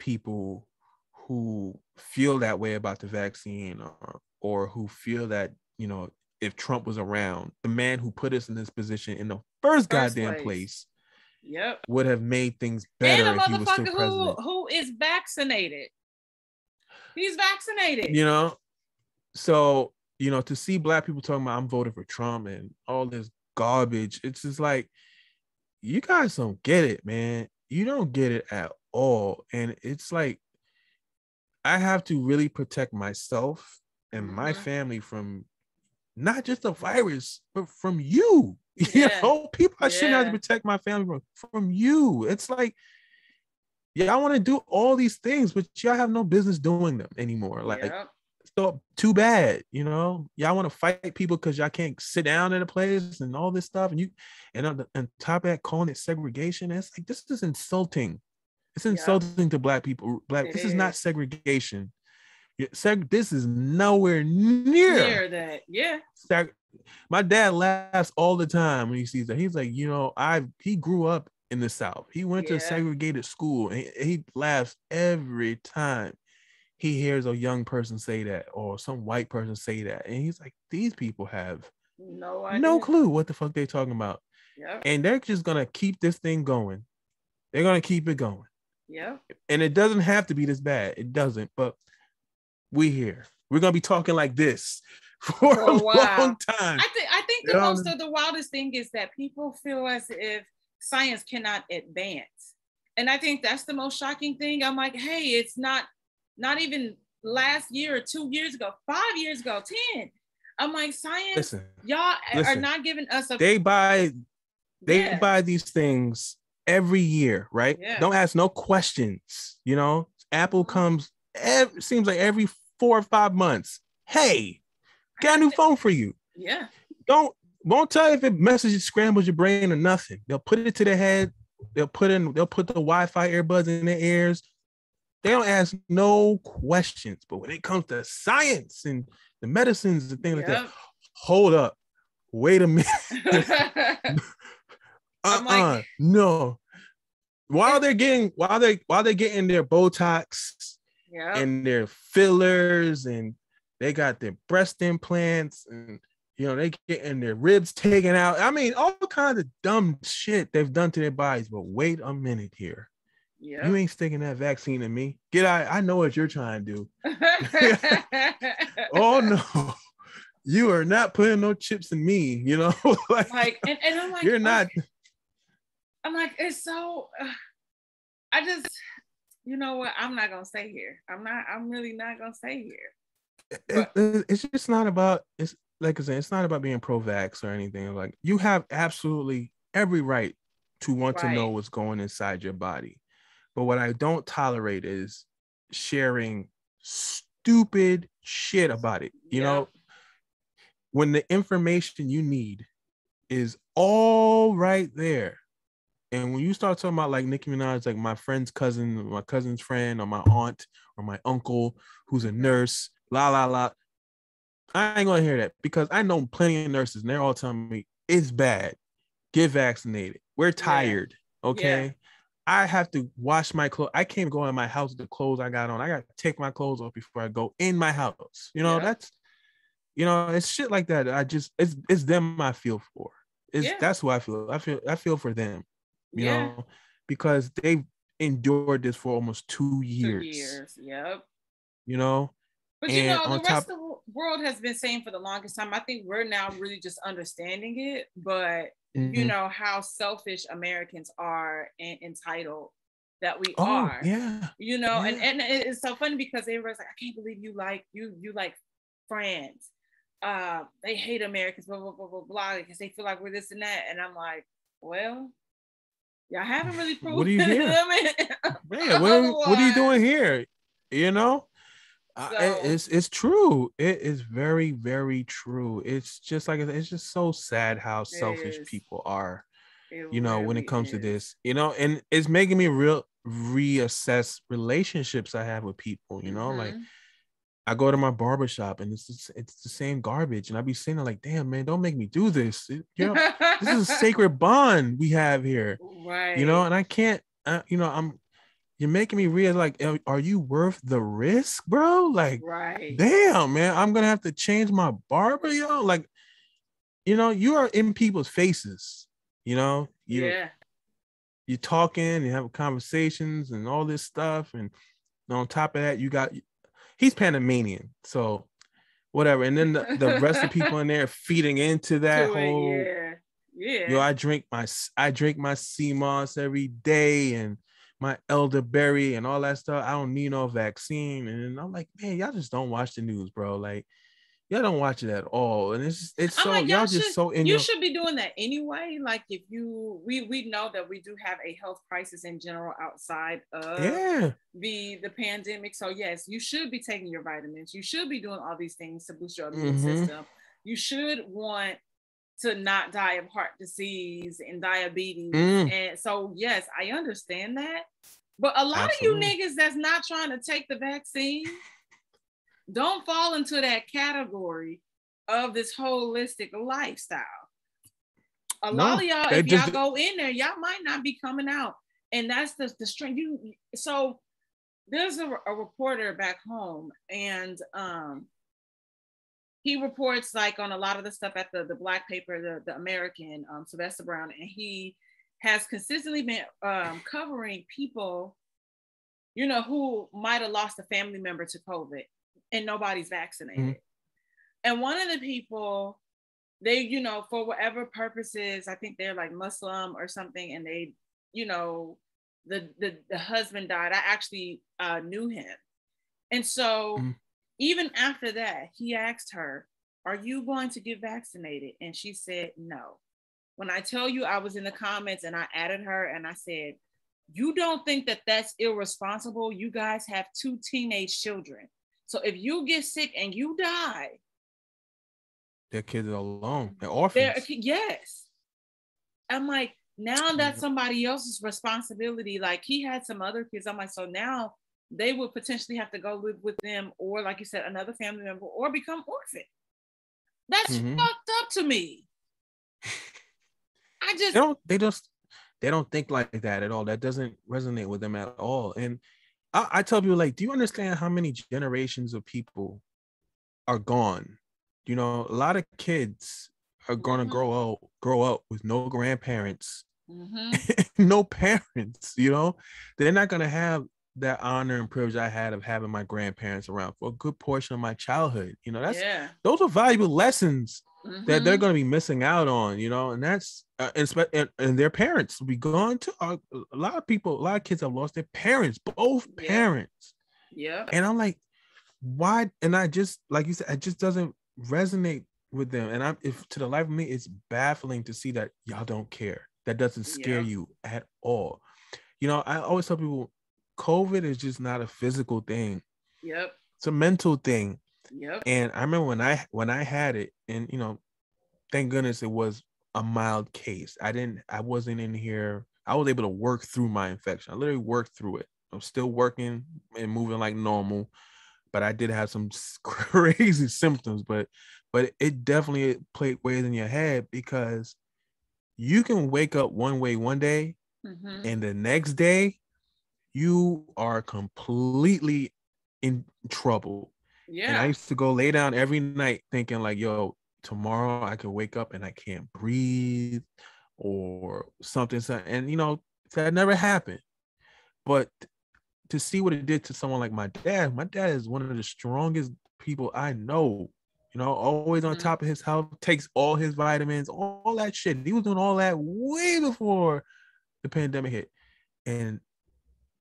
people who feel that way about the vaccine, or who feel that, you know, if Trump was around, the man who put us in this position in the first goddamn place would have made things better if he was still president. Who is vaccinated. He's vaccinated. You know, so, you know, to see Black people talking about I'm voting for Trump and all this garbage, it's just like, you guys don't get it, man. You don't get it at all. And it's like, I have to really protect myself and my family from not just the virus, but from you. You know, people I shouldn't have to protect my family from you. It's like, y'all want to do all these things, but y'all have no business doing them anymore. Like, so too bad, you know. Y'all want to fight people because y'all can't sit down at a place and all this stuff, and on top of that, calling it segregation. It's like, this is insulting. It's insulting to Black people. This is not segregation. This is nowhere near that. Yeah. My dad laughs all the time when he sees that. He's like, you know, he grew up in the South. He went to a segregated school, and he laughs every time he hears a young person say that, or some white person say that. And he's like, these people have no clue what the fuck they're talking about. And they're just going to keep this thing going. They're going to keep it going. And it doesn't have to be this bad. It doesn't, but we're here. We're going to be talking like this for a long time. I think the most of the wildest thing is that people feel as if science cannot advance. And I think that's the most shocking thing. I'm like, hey, it's not even last year or 2 years ago, 5 years ago, 10. I'm like, science, y'all are not giving us a... They buy these things every year, right? Don't ask no questions, you know? Apple comes, seems like every 4 or 5 months. Hey, got a new phone for you. Won't tell you if it messages scrambles your brain or nothing. They'll put it to their head. They'll put the Wi-Fi earbuds in their ears. They don't ask no questions. But when it comes to science and the medicines and things like that, hold up, wait a minute. No. While they're getting their Botox and their fillers, and they got their breast implants, and you know, they getting their ribs taken out. I mean, all kinds of dumb shit they've done to their bodies. But wait a minute here. You ain't sticking that vaccine in me. Get out. I know what you're trying to do. Oh no. You are not putting no chips in me, you know? and I'm like, you're not. I'm like, it's so I just, you know what? I'm not gonna stay here. I'm really not gonna stay here. It's just not about, it's like I said, it's not about being pro-vax or anything. Like, you have absolutely every right to want to know what's going inside your body. But what I don't tolerate is sharing stupid shit about it. You know, when the information you need is all right there. And when you start talking about like Nicki Minaj, like my friend's cousin, my cousin's friend, or my aunt, or my uncle who's a nurse, la la la, I ain't gonna hear that because I know plenty of nurses and they're all telling me it's bad. Get vaccinated. We're tired. Yeah. Okay. Yeah. I have to wash my clothes. I can't go in my house with the clothes I got on. I got to take my clothes off before I go in my house. You know, that's, you know, it's shit like that. It's them I feel for. That's who I feel. I feel for them, you know, because they've endured this for almost 2 years. 2 years. Yep. You know, but you know, the rest of the world has been saying for the longest time, I think we're now really just understanding it, but you know how selfish Americans are and entitled that we are. Yeah. You know, and it's so funny because everybody's like, I can't believe you like France. They hate Americans, blah, blah, blah, blah, blah, because they feel like we're this and that. And I'm like, well, y'all haven't really proven what are you here? Man, what are you doing here? You know? So, it's true. It is very, very true. It's just like, it's just so sad how selfish people are, you know, really when it comes to this, you know, and it's making me reassess relationships I have with people, you know, like I go to my barbershop and it's the same garbage. And I be saying like, damn, man, don't make me do this. You know, this is a sacred bond we have here. Right. You know, and I can't, you know, you're making me realize, like, are you worth the risk, bro? Like, damn, man, I'm going to have to change my barber, yo. Like, you know, you are in people's faces, you know? You're talking, you have conversations and all this stuff. And on top of that, he's Panamanian. So whatever. And then the rest of the people in there feeding into that whole, yo, I drink my sea moss every day and my elderberry and all that stuff. I don't need no vaccine. And I'm like, man, y'all just don't watch the news, bro. Like, y'all don't watch it at all. And it's so, like, y'all just so in you should be doing that anyway. Like, if we know that we do have a health crisis in general outside of the pandemic. So yes, you should be taking your vitamins. You should be doing all these things to boost your immune system. You should want to not die of heart disease and diabetes. And so, yes, I understand that. But a lot of you niggas that's not trying to take the vaccine don't fall into that category of this holistic lifestyle. A lot of y'all, if y'all go in there, y'all might not be coming out. And that's the strength. So there's a reporter back home, and he reports like on a lot of the stuff at the Black paper, the American, Sylvester Brown, and he has consistently been covering people, you know, who might have lost a family member to COVID and nobody's vaccinated. And one of the people, they, you know, for whatever purposes, I think they're like Muslim or something, and they, you know, the husband died. I actually knew him. And so even after that, he asked her, are you going to get vaccinated? And she said, no. When I tell you, I was in the comments and I added her and I said, you don't think that that's irresponsible? You guys have 2 teenage children. So if you get sick and you die, their kids are alone. They're orphans. Yes. I'm like, now that's somebody else's responsibility. Like, he had some other kids. I'm like, so now they would potentially have to go live with them, or like you said, another family member, or become orphan. That's fucked up to me. They don't think like that at all. That doesn't resonate with them at all. And I tell people, like, do you understand how many generations of people are gone? You know, a lot of kids are gonna grow up with no grandparents, no parents. You know, they're not gonna have that honor and privilege I had of having my grandparents around for a good portion of my childhood. You know, those are valuable lessons that they're going to be missing out on, you know, and that's and their parents will be gone too. A lot of kids have lost their parents, both parents. Yeah. And I'm like, why? And I just, like you said, it just doesn't resonate with them. And if to the life of me, it's baffling to see that y'all don't care. That doesn't scare you at all. You know, I always tell people, COVID is just not a physical thing. Yep. It's a mental thing. Yep. And I remember when I had it, and you know, thank goodness it was a mild case. I wasn't in here. I was able to work through my infection. I literally worked through it. I'm still working and moving like normal, but I did have some crazy symptoms. But it definitely played ways in your head, because you can wake up one way one day, and the next day you are completely in trouble. Yeah. And I used to go lay down every night thinking like, yo, tomorrow I could wake up and I can't breathe or something. And you know, that never happened. But to see what it did to someone like my dad is one of the strongest people I know. You know, always on top of his health, takes all his vitamins, all that shit. He was doing all that way before the pandemic hit. And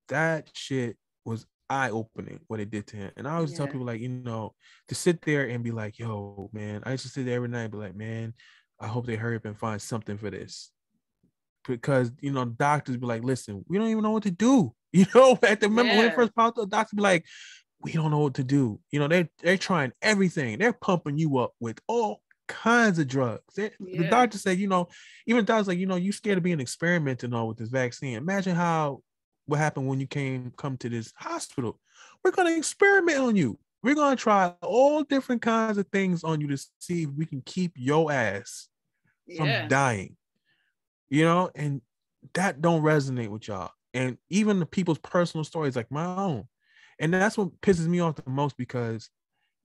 that shit was eye-opening what it did to him. And I always tell people, like, you know, to sit there and be like, yo, man, I used to sit there every night and be like, man, I hope they hurry up and find something for this. Because, you know, doctors be like, listen, we don't even know what to do. You know, remember when it first popped up, doctors be like, we don't know what to do. You know, they're trying everything. They're pumping you up with all kinds of drugs. The doctor said, you know, even doctors like, you know, you scared of being experimented on with this vaccine. Imagine what happened when you come to this hospital. We're going to experiment on you. We're going to try all different kinds of things on you to see if we can keep your ass from dying. You know, and that don't resonate with y'all. And even the people's personal stories like my own. And that's what pisses me off the most, because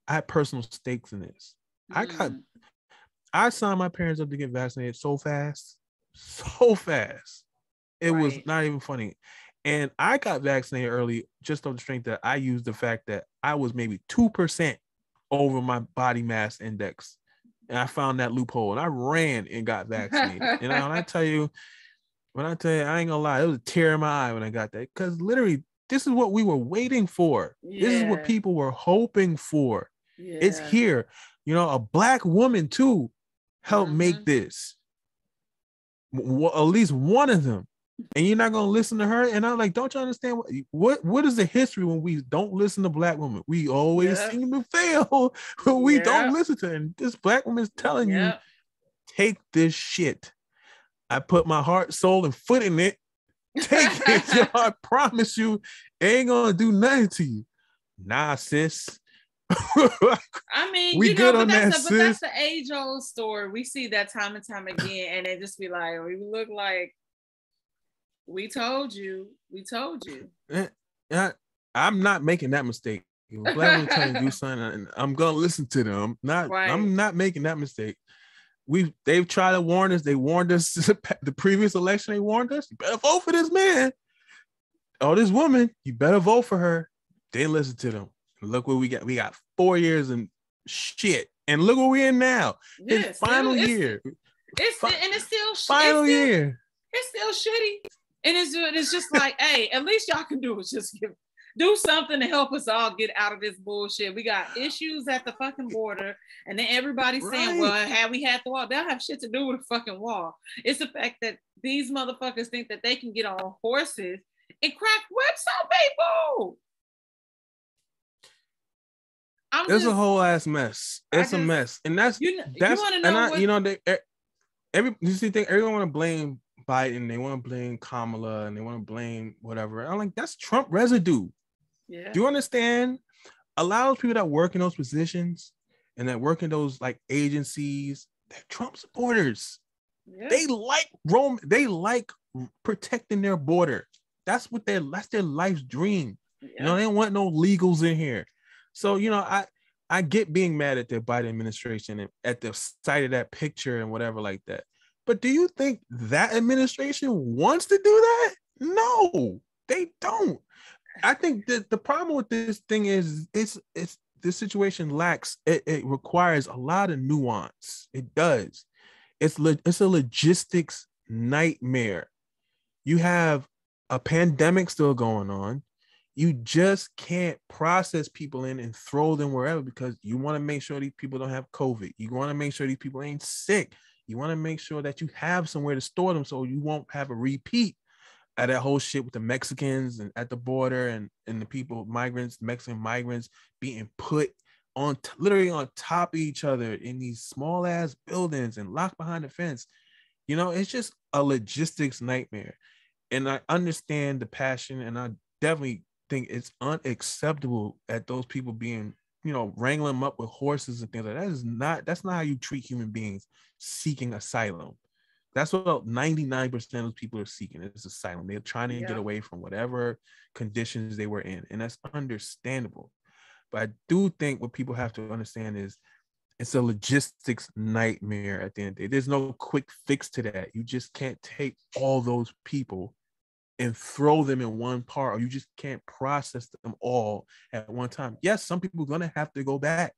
I had personal stakes in this. I signed my parents up to get vaccinated so fast. It was not even funny. And I got vaccinated early just on the strength that I used the fact that I was maybe 2% over my body mass index. And I found that loophole and I ran and got vaccinated. And when I tell you, I ain't gonna lie, it was a tear in my eye when I got that. Because literally, this is what we were waiting for. This is what people were hoping for. It's here. You know, a Black woman too helped make this. At least one of them. And you're not gonna listen to her. And I'm like, don't you understand what is the history when we don't listen to Black women? We always seem to fail when we don't listen to her. And this Black woman is telling you, take this shit. I put my heart, soul, and foot in it. Take it. Yo, I promise you, it ain't gonna do nothing to you. Nah, sis. I mean, we you good know, on that, sis. But that's the age-old story. We see that time and time again, and they just be like, we look like we told you. We told you. I'm not making that mistake. If Black women trying to do something, I'm gonna listen to them. I'm not making that mistake. They've tried to warn us. They warned us the previous election. They warned us, you better vote for this man. Oh, this woman, you better vote for her. They didn't listen to them. Look what we got. We got 4 years and shit. And look where we're in now. His final year. It's still final year. It's still shitty. And it's just like, hey, at least y'all can do is just do something to help us all get out of this bullshit. We got issues at the fucking border, and then everybody's saying, well, had we had the wall, that have shit to do with the fucking wall. It's the fact that these motherfuckers think that they can get on horses and crack whips on people. It's a whole ass mess. It's a mess. And you think everyone want to blame Biden, they want to blame Kamala, and they want to blame whatever. I'm like, that's Trump residue. Yeah. Do you understand? A lot of people that work in those positions and that work in those like agencies, they're Trump supporters. Yeah. They like protecting their border. That's their life's dream. Yeah. You know, they don't want no legals in here. So, you know, I get being mad at the Biden administration and at the sight of that picture and whatever like that. But do you think that administration wants to do that? No, they don't. I think that the problem with this thing is this situation lacks, it requires a lot of nuance. It does. It's a logistics nightmare. You have a pandemic still going on. You just can't process people in and throw them wherever because you want to make sure these people don't have COVID. You want to make sure these people ain't sick. You want to make sure that you have somewhere to store them so you won't have a repeat of that whole shit with the Mexicans and at the border and the people, Mexican migrants being put literally on top of each other in these small ass buildings and locked behind the fence. You know, it's just a logistics nightmare. And I understand the passion, and I definitely think it's unacceptable at those people being, you know, wrangling them up with horses and things like that. That's not how you treat human beings seeking asylum. That's what 99% of those people are seeking, is asylum. They're trying to get away from whatever conditions they were in. And that's understandable. But I do think what people have to understand is it's a logistics nightmare at the end of the day. There's no quick fix to that. You just can't take all those people and throw them in one part, or you just can't process them all at one time. Yes, some people are going to have to go back.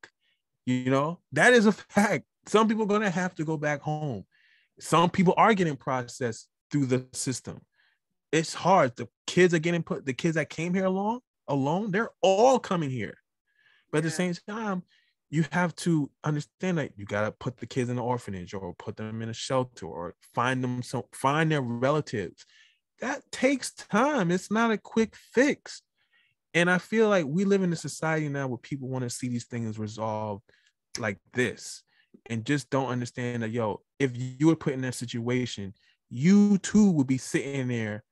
You know, that is a fact. Some people are going to have to go back home. Some people are getting processed through the system. It's hard. The kids that came here alone, they're all coming here. But at the same time, you have to understand that you got to put the kids in an orphanage or put them in a shelter or find their relatives. That takes time. It's not a quick fix. And I feel like we live in a society now where people want to see these things resolved like this and just don't understand that, if you were put in that situation, you too would be sitting there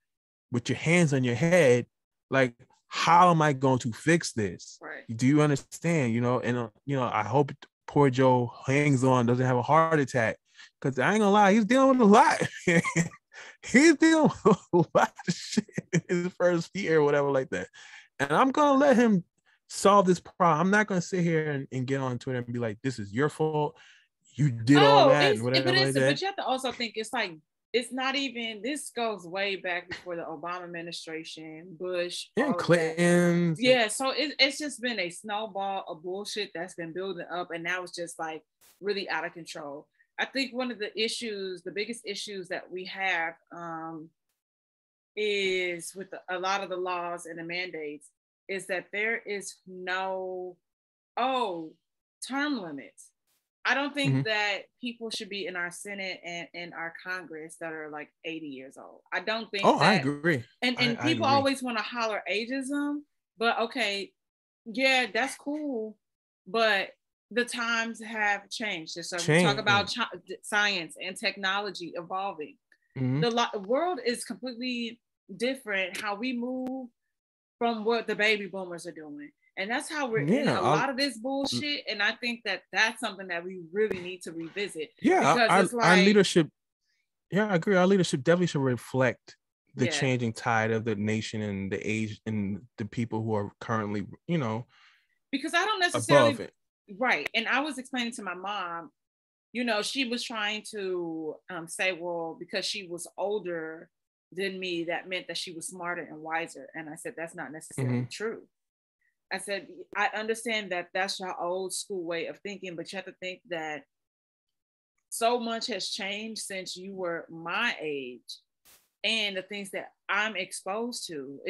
with your hands on your head, like, how am I going to fix this? Right. Do you understand? And I hope poor Joe hangs on, doesn't have a heart attack, because I ain't gonna lie, he's dealing with a lot. He's dealing with a lot of shit in his first year or whatever like that. And I'm gonna let him solve this problem. I'm not gonna sit here and get on Twitter and be like, this is your fault. You did all that and whatever like that. But you have to also think it's like, it's not even, this goes way back before the Obama administration, Bush, and Clinton. Yeah, so it's just been a snowball of bullshit that's been building up, and now it's just like really out of control. I think one of the biggest issues that we have is with a lot of the laws and the mandates is that there is no term limits. I don't think that people should be in our Senate and in our Congress that are like 80 years old. I don't think that. I agree. And people always want to holler ageism, but okay, yeah, that's cool. But the times have changed. So we talk about science and technology evolving. The world is completely different how we move from what the baby boomers are doing. And that's how we're in a lot of this bullshit. And I think that that's something that we really need to revisit. Yeah, our leadership. Yeah, I agree. Our leadership definitely should reflect the changing tide of the nation and the age and the people who are currently, because I don't necessarily above it. Right. And I was explaining to my mom, she was trying to say, well, because she was older than me, that meant that she was smarter and wiser. And I said, that's not necessarily true. I said, I understand that that's your old school way of thinking, but you have to think that so much has changed since you were my age, and the things that I'm exposed to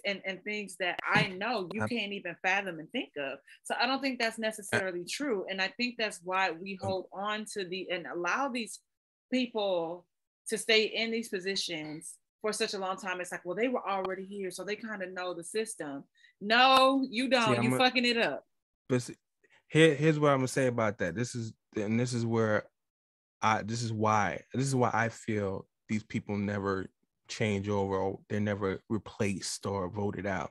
and things that I know you can't even fathom and think of. So I don't think that's necessarily true. And I think that's why we hold on to and allow these people to stay in these positions for such a long time. It's like, well, they were already here, so they kind of know the system. No, you don't. You're fucking it up. But here's what I'm gonna say about that. This is why I feel these people never change over, or they're never replaced or voted out.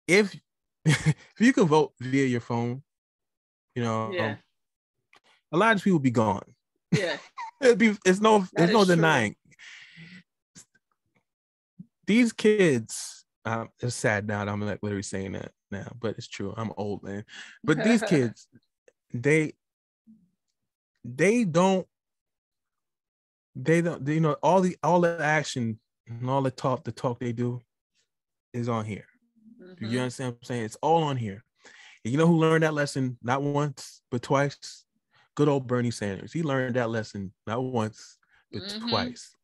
If you can vote via your phone, a lot of people be gone. Yeah. There's no denying. These kids, it's sad now that I'm like literally saying that now, but it's true. I'm old, man. But these kids, they don't, all the action and all the talk they do is on here. You understand what I'm saying? It's all on here. And you know who learned that lesson not once but twice? Good old Bernie Sanders. He learned that lesson not once but twice.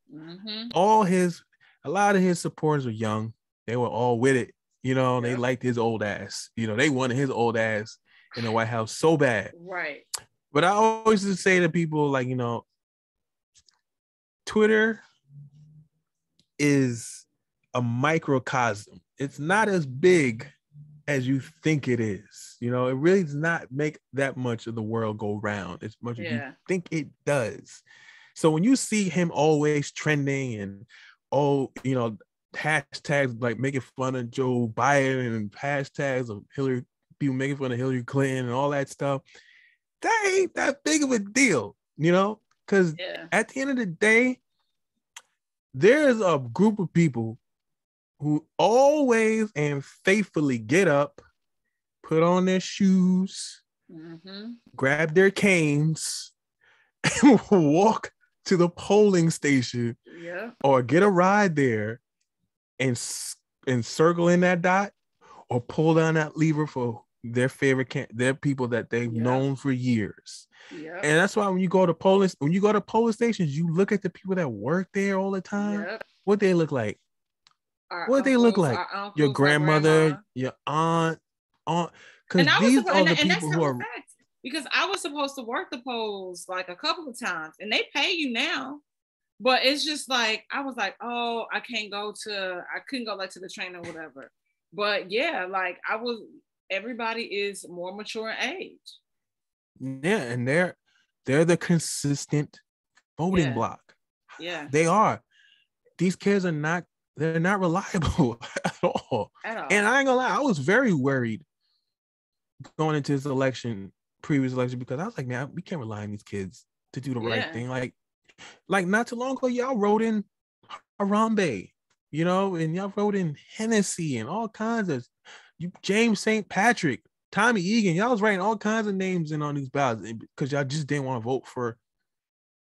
A lot of his supporters are young. They were all with it. They liked his old ass. They wanted his old ass in the White House so bad. Right. But I always just say to people, like, Twitter is a microcosm. It's not as big as you think it is. You know, it really does not make that much of the world go round as much as you think it does. So when you see him always trending and hashtags like making fun of Joe Biden and hashtags of Hillary, people making fun of Hillary Clinton and all that stuff, that ain't that big of a deal, you know? Because at the end of the day, there's a group of people who always and faithfully get up, put on their shoes, grab their canes, and walk to the polling station or get a ride there and circle in that dot or pull down that lever for their favorite their people that they've known for years. And that's why when you go to polling stations, you look at the people that work there all the time. What they look like? What they look like? Uncles, your grandmother, your aunt. Because these are the people who are. Because I was supposed to work the polls like a couple of times, and they pay you now. But it's just like, I was like, oh, I couldn't go like to the train or whatever. But yeah, like everybody is more mature in age. Yeah, and they're the consistent voting block. Yeah. They are. These kids are not, they're not reliable at all. And I ain't gonna lie, I was very worried going into this previous election, because I was like, man, we can't rely on these kids to do the right thing. Like not too long ago, y'all wrote in Harambe, you know, and y'all wrote in Hennessy and all kinds of James St. Patrick, Tommy Egan. Y'all was writing all kinds of names in on these ballots because y'all just didn't want to vote for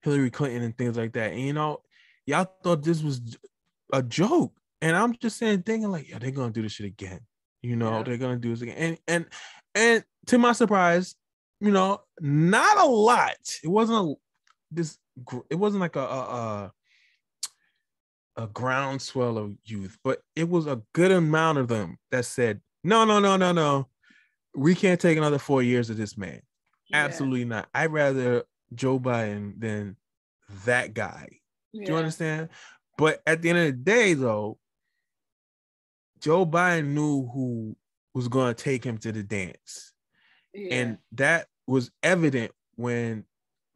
Hillary Clinton and things like that. And you know, y'all thought this was a joke. And I'm just thinking like, yeah, they're gonna do this shit again. You know, they're gonna do this again. And to my surprise, you know, not a lot. It wasn't like a groundswell of youth, but it was a good amount of them that said, no. We can't take another 4 years of this man. Absolutely not. I'd rather Joe Biden than that guy. Do you understand? But at the end of the day, though, Joe Biden knew who was going to take him to the dance. And that was evident when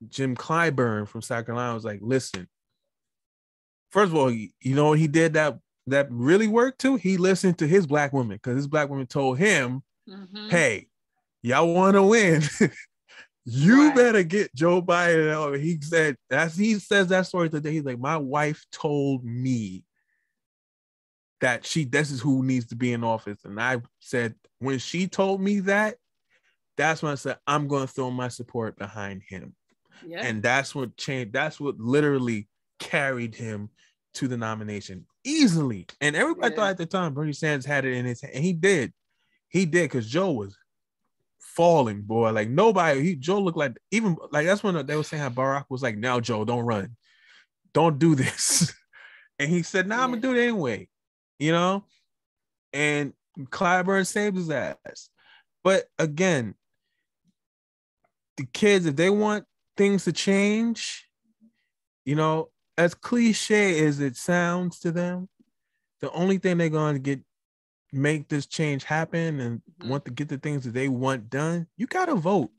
Jim Clyburn from South Carolina was like, listen, first of all, you know what he did that really worked too? He listened to his black woman, because his black woman told him, hey, y'all want to win. You better get Joe Biden. He said, as he says that story today, he's like, my wife told me that this is who needs to be in office. And I said, when she told me that, that's when I said, I'm going to throw my support behind him. And that's what changed. That's what literally carried him to the nomination easily. And everybody thought at the time Bernie Sanders had it in his hand. And he did. He did, because Joe was falling, boy. Like Joe looked like, even like, that's when they were saying how Barack was like, now Joe, don't run. Don't do this. And he said, nah, I'm going to do it anyway. You know? And Clyburn saved his ass. But again, the kids, if they want things to change, you know, as cliche as it sounds to them, the only thing they're going to make this change happen and want to get the things that they want done, you got to vote.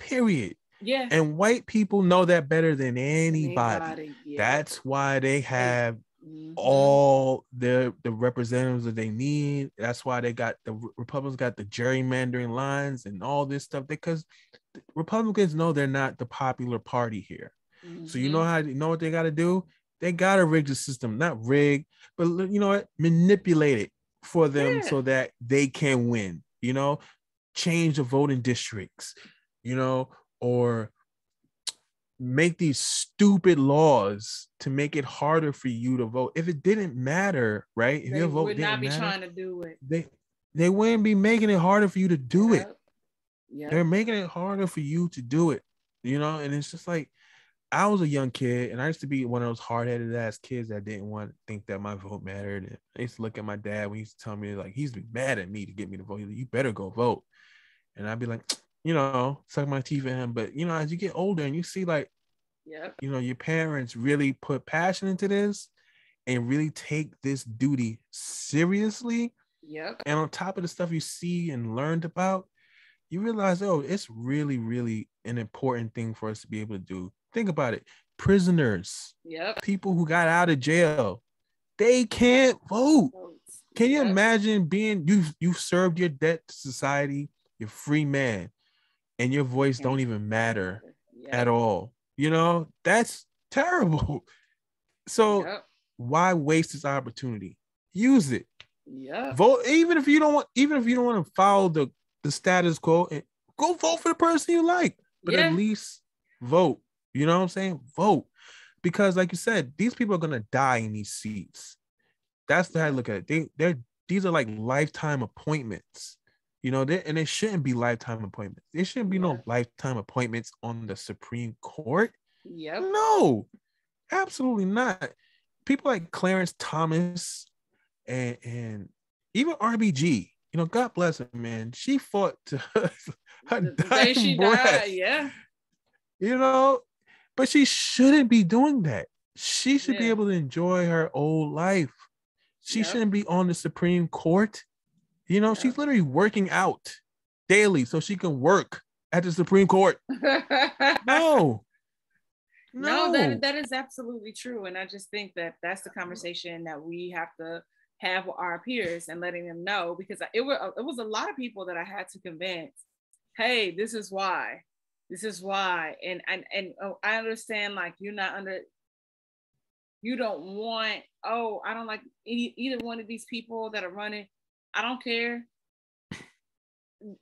Period. And white people know that better than anybody. That's why they have all the representatives that they need. That's why the Republicans got the gerrymandering lines and all this stuff, because Republicans know they're not the popular party here. So you know what they got to do? They got to rig the system, not rig, but you know what? Manipulate it for them so that they can win, you know, change the voting districts, you know, or make these stupid laws to make it harder for you to vote. If it didn't matter, right? If your vote would not be trying to do it. They wouldn't be making it harder for you to do it. They're making it harder for you to do it, you know? And it's just like, I was a young kid, and I used to be one of those hard-headed ass kids that didn't want to think that my vote mattered. And I used to look at my dad when he used to tell me, like, he's been mad at me to get me to vote. He's like, you better go vote. And I'd be like, you know, suck my teeth at him. But, you know, as you get older and you see, like, you know, your parents really put passion into this and really take this duty seriously. Yep. And on top of the stuff you see and learned about, you realize, oh, it's really, really an important thing for us to be able to do. Think about it. Prisoners, Yep. people who got out of jail, they can't vote. Can you imagine being you've served your debt to society, you're a free man, and your voice don't even matter at all? You know, that's terrible. So why waste this opportunity? Use it. Yeah. Vote, even if you don't want to follow the status quo, and go vote for the person you like. But at least vote. You know what I'm saying? Vote. Because like you said, these people are gonna die in these seats. That's the way I look at it. These are like lifetime appointments. You know, and it shouldn't be lifetime appointments. There shouldn't be no lifetime appointments on the Supreme Court. Yep. No, absolutely not. People like Clarence Thomas and even RBG, you know, God bless her, man. She fought to her dying breath. Died, yeah. You know, but she shouldn't be doing that. She should be able to enjoy her old life. She shouldn't be on the Supreme Court. You know, she's literally working out daily so she can work at the Supreme Court. No, that is absolutely true. And I just think that that's the conversation that we have to have with our peers and letting them know, because it was a lot of people that I had to convince, hey, this is why. And I understand, like, you don't want, I don't like either one of these people that are running. I don't care.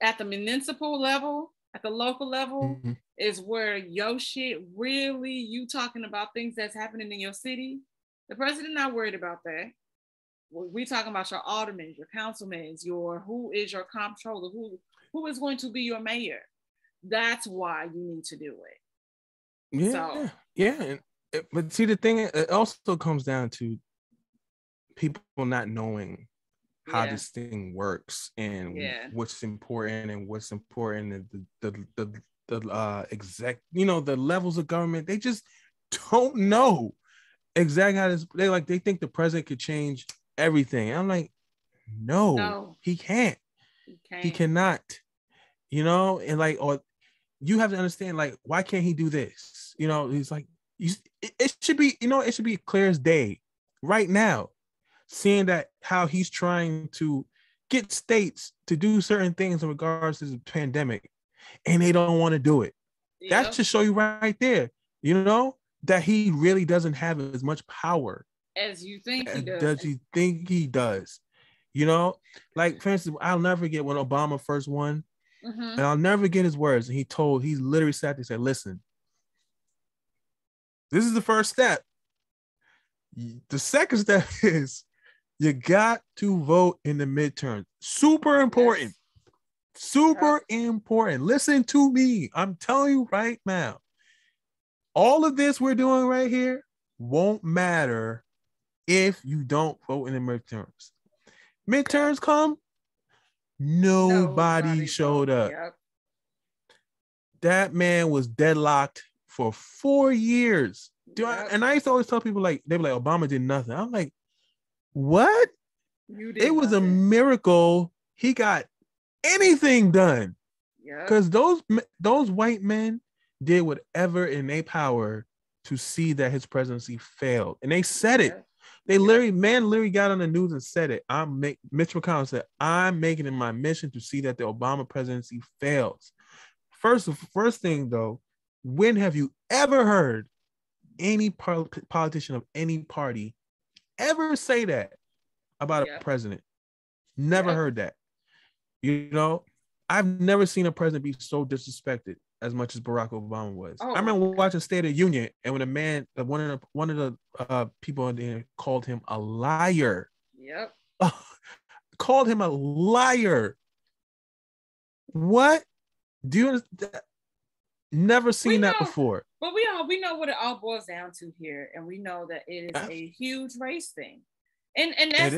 At the municipal level, at the local level, is where your shit really, you talking about things that's happening in your city. The president not worried about that. We talking about your aldermen, your councilmen, who is your comptroller, who is going to be your mayor. That's why you need to do it. Yeah. But see, the thing, it also comes down to people not knowing how this thing works and what's important and the exact, you know, the levels of government. They just don't know exactly how this. They think the president could change everything. I'm like, no, he can't. He cannot. You know, and like, or you have to understand, like, why can't he do this? You know, he's like, it should be, you know, it should be clear as day right now, seeing that how he's trying to get states to do certain things in regards to the pandemic, and they don't want to do it. That should show you right there, you know, that he really doesn't have as much power as you think he does. Does he think he does? You know, like, for instance, I'll never forget when Obama first won, and I'll never forget his words. And he literally sat there and said, listen, this is the first step. The second step is you got to vote in the midterms. Super important. Super important. Listen to me. I'm telling you right now. All of this we're doing right here won't matter if you don't vote in the midterms. Midterms come, nobody showed up. That man was deadlocked for 4 years. And I used to always tell people, like, they were like, Obama did nothing. I'm like, what? It was a miracle he got anything done. Because those white men did whatever in their power to see that his presidency failed. And they said it. They literally got on the news and said it. Mitch McConnell said, I'm making it my mission to see that the Obama presidency fails. First thing though, when have you ever heard any politician of any party ever say that about a president? Never heard that. You know, I've never seen a president be so disrespected as much as Barack Obama was. I remember watching State of the Union, and when one of the people in there called him a liar. Called him a liar. What? Do you understand? Never seen that before. But we know what it all boils down to here, and we know that it is a huge race thing. And that's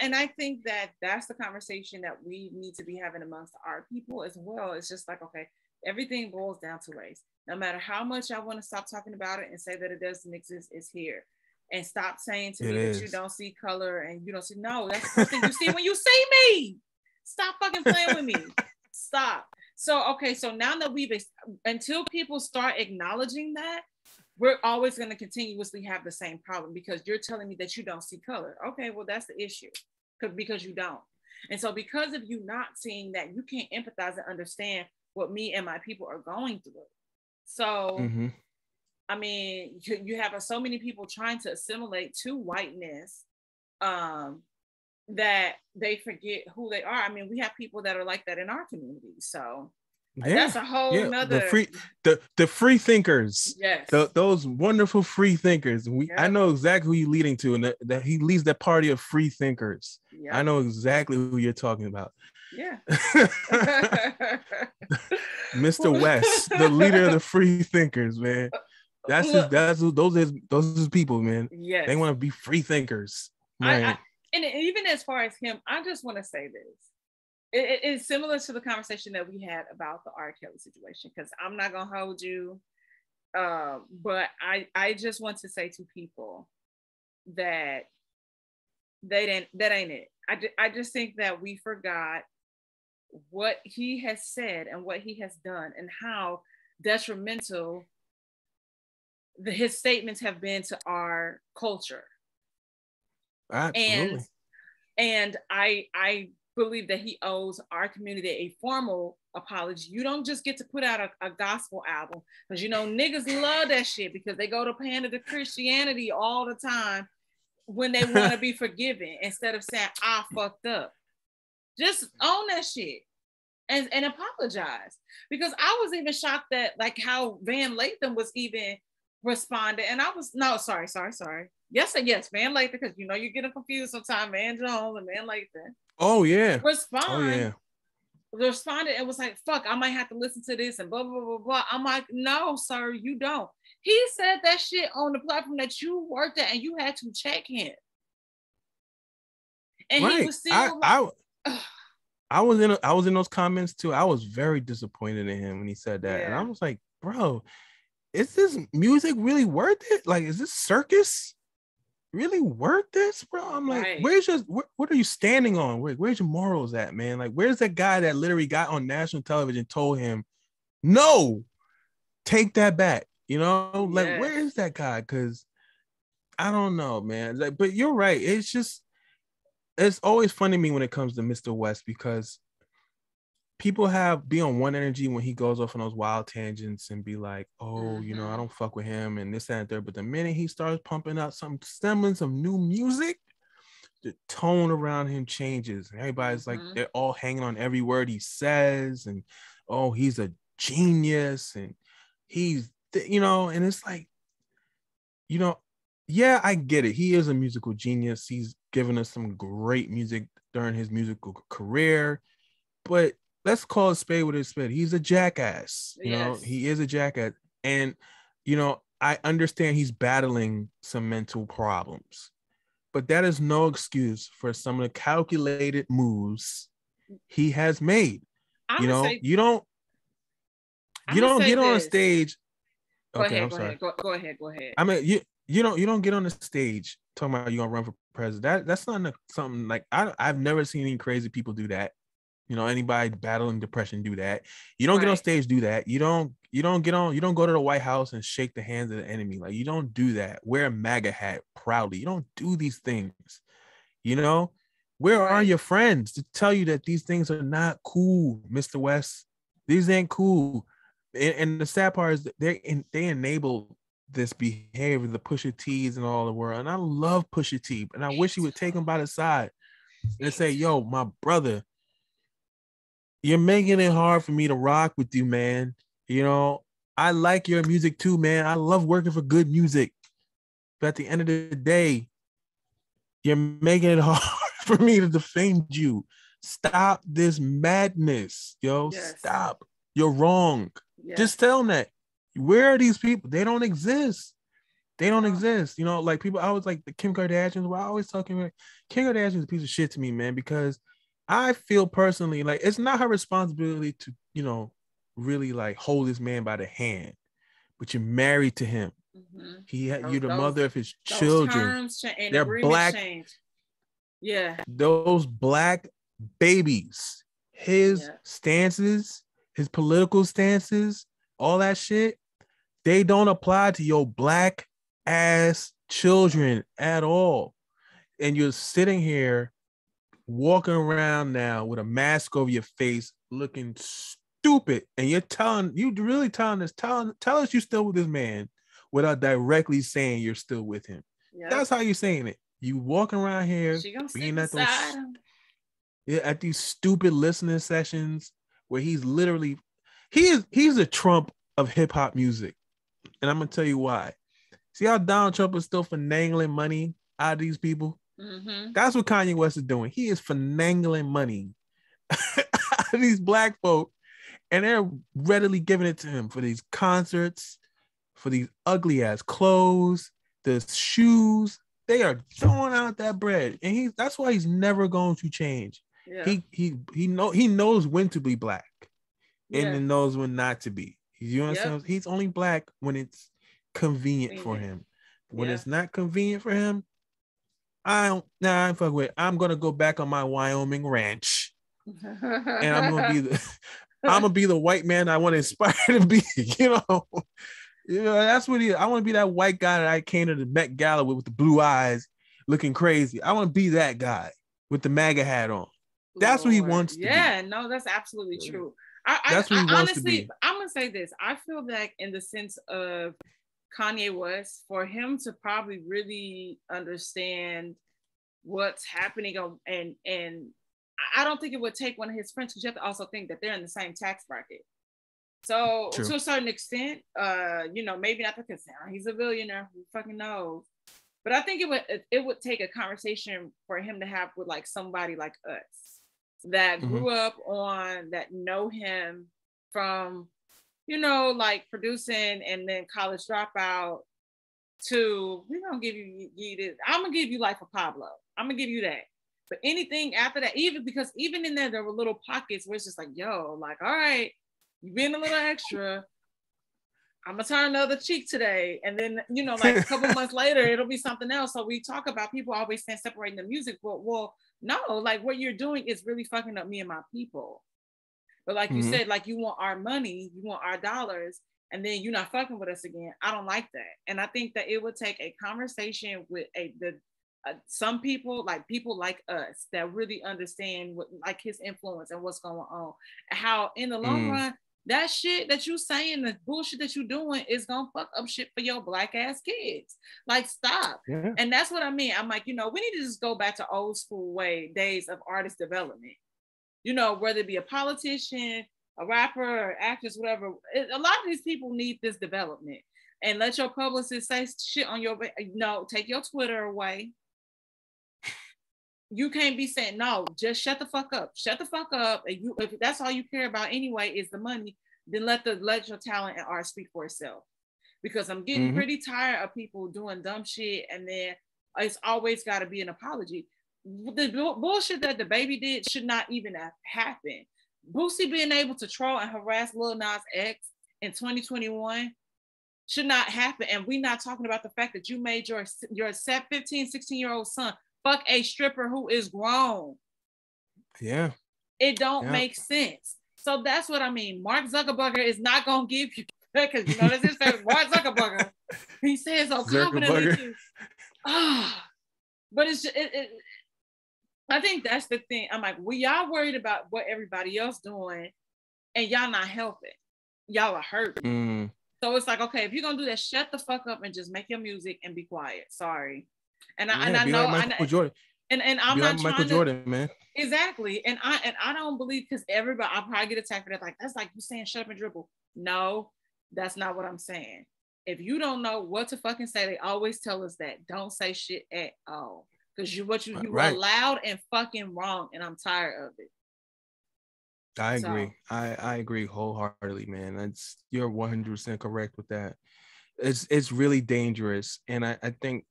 and I think that that's the conversation that we need to be having amongst our people as well. It's just like, okay, everything boils down to race. No matter how much I want to stop talking about it and say that it doesn't exist, it's here. and stop saying to It me that you is. don't see color and you don't see. No, that's the first thing you see when you see me. Stop fucking playing with me. Stop. So, okay, so now that until people start acknowledging that, we're always going to continuously have the same problem because you're telling me that you don't see color. Okay, well, that's the issue because you don't. And so because of you not seeing that, you can't empathize and understand what me and my people are going through. So, I mean, you have so many people trying to assimilate to whiteness that they forget who they are. I mean, we have people that are like that in our community. So that's a whole nother. The free thinkers. Yes. Those wonderful free thinkers. I know exactly who you're leading to, and that he leads that party of free thinkers. Yep. I know exactly who you're talking about. Yeah. Mr. West, the leader of the free thinkers, man. Those are people, man. Yes. They want to be free thinkers. Right. And even as far as him, I just want to say this. It's similar to the conversation that we had about the R. Kelly situation, because I'm not going to hold you. But I just want to say to people that that ain't it. I just think that we forgot what he has said and what he has done and how detrimental his statements have been to our culture. Absolutely. And I believe that he owes our community a formal apology. You don't just get to put out a gospel album, because you know niggas love that shit because they go to pander to Christianity all the time when they want to be forgiven instead of saying I fucked up. Just own that shit and apologize. Because I was even shocked that like how Van Lathan was even responding, and I was sorry. Yes, Van Lathan, because you know you're getting confused sometimes, Van Jones and Van Lathan. Oh yeah. Responded and was like, fuck, I might have to listen to this and blah blah blah blah. I'm like, no, sir, you don't. He said that shit on the platform that you worked at and you had to check him. And right. He was still I was in those comments too. I was very disappointed in him when he said that. Yeah. And I was like, bro, is this music really worth it? Like, is this circus really worth this, bro? I'm like, right. What are you standing on? Where's your morals at, man? Like, where's that guy that literally got on national television and told him, no, take that back? You know, like, yes. Where is that guy? Because I don't know, man. Like, but you're right. It's always funny to me when it comes to Mr. West, because people be on one energy when he goes off on those wild tangents and be like, oh, you know, I don't fuck with him and this, that, and third. But the minute he starts pumping out some semblance of new music, the tone around him changes. And everybody's like, they're all hanging on every word he says. And, oh, he's a genius. And he's, you know, and it's like, you know, yeah, I get it. He is a musical genius. He's given us some great music during his musical career. But let's call a spade with a spade. He's a jackass. You know, he is a jackass. And, you know, I understand he's battling some mental problems, but that is no excuse for some of the calculated moves he has made. You know, you don't get on a stage. Go ahead. I mean, you don't get on the stage talking about you're gonna run for president. That's not something like I've never seen any crazy people do that. You know, anybody battling depression do that. You don't get on stage, do that. You don't go to the White House and shake the hands of the enemy. Like, you don't do that. Wear a MAGA hat proudly. You don't do these things. You know, where are your friends to tell you that these things are not cool, Mr. West? These ain't cool. And the sad part is that they enable this behavior, the Pusha T's and all the world. And I love Pusha T, and I wish he would take him by the side and say, yo, my brother, you're making it hard for me to rock with you, man. You know, I like your music too, man. I love working for good music. But at the end of the day, you're making it hard for me to defend you. Stop this madness, yo. Yes. Stop. You're wrong. Yes. Just tell them that. Where are these people? They don't exist. They don't exist. You know, like people, I was like the Kim Kardashians. Well, I always talking about Kim Kardashian is a piece of shit to me, man, because I feel personally like it's not her responsibility to, you know, really like hold this man by the hand, but you're married to him. He had you the Those mother of his those children. terms and They're agreements black. change. Yeah. Those black babies, his stances, his political stances, all that shit, they don't apply to your black ass children at all. And you're sitting here walking around now with a mask over your face, looking stupid, and you really telling us, tell us you still with this man without directly saying you're still with him. Yep. That's how you're saying it. You walking around here being at those at these stupid listening sessions where he's literally he's a Trump of hip hop music, and I'm gonna tell you why. See how Donald Trump is still finagling money out of these people? Mm-hmm. That's what Kanye West is doing. He is finagling money out of these black folk, and they're readily giving it to him for these concerts, for these ugly ass clothes, the shoes. They are throwing out that bread, and that's why he's never going to change. Yeah. He knows when to be black, and he knows when not to be. You understand? Yep. He's only black when it's convenient for him. When it's not convenient for him, I fuck with it. I'm gonna go back on my Wyoming ranch, and I'm gonna be the white man I want to inspire to be. That's what he is. I want to be that white guy that I came to the Met Gala with the blue eyes, looking crazy. I want to be that guy with the MAGA hat on. That's what he wants to be. Yeah, no, that's absolutely true. That's what he wants to be. I'm gonna say this. I feel that in the sense of Kanye West, for him to probably really understand what's happening, and I don't think it would take one of his friends, because you have to also think that they're in the same tax bracket. So to a certain extent, maybe not because he's a billionaire, who fucking knows. But I think it would take a conversation for him to have with like somebody like us that grew up on, that know him from, like producing and then college dropout to, we're gonna give you this. I'm gonna give you Life of Pablo. I'm gonna give you that. But anything after that, even in there were little pockets where it's just like, yo, like, all right, you being a little extra. I'm gonna turn the other cheek today. And then, like a couple months later, it'll be something else. So we talk about, people always saying separating the music, but well, no, like what you're doing is really fucking up me and my people. But like you said, like, you want our money, you want our dollars, and then you're not fucking with us again. I don't like that. And I think that it would take a conversation with some people like us that really understand what, like, his influence and what's going on, and how in the long run, that shit that you saying, the bullshit that you doing is gonna fuck up shit for your black ass kids. Like, stop. Yeah. And that's what I mean. I'm like, we need to just go back to old school days of artist development. Whether it be a politician, a rapper, or actress, whatever. A lot of these people need this development. And let your publicist say shit on your, take your Twitter away. You can't be saying, no, just shut the fuck up. Shut the fuck up. And if that's all you care about anyway is the money, then let your talent and art speak for itself. Because I'm getting pretty tired of people doing dumb shit, and then it's always got to be an apology. The bullshit that the baby did should not even have happened. Boosie being able to troll and harass Lil Nas X in 2021 should not happen. And we're not talking about the fact that you made your 15, 16-year-old son fuck a stripper who is grown. Yeah. It don't make sense. So that's what I mean. Mark Zuckerberg is not going to give you, because that's his favorite, Mark Zuckerberg. He says so confidently. But it's I think that's the thing. I'm like, y'all worried about what everybody else doing, and y'all not helping. Y'all are hurting. So it's like, okay, if you're gonna do that, shut the fuck up and just make your music and be quiet. Sorry. And I know, like Michael Jordan. And I'm be not like Michael Jordan, man. Exactly. And I don't believe, because everybody, I'll probably get attacked for that. Like, that's like you saying shut up and dribble. No, that's not what I'm saying. If you don't know what to fucking say, they always tell us that. Don't say shit at all. Because you were loud and fucking wrong, and I'm tired of it. I agree. I agree wholeheartedly, man. You're 100% correct with that. It's really dangerous, and I think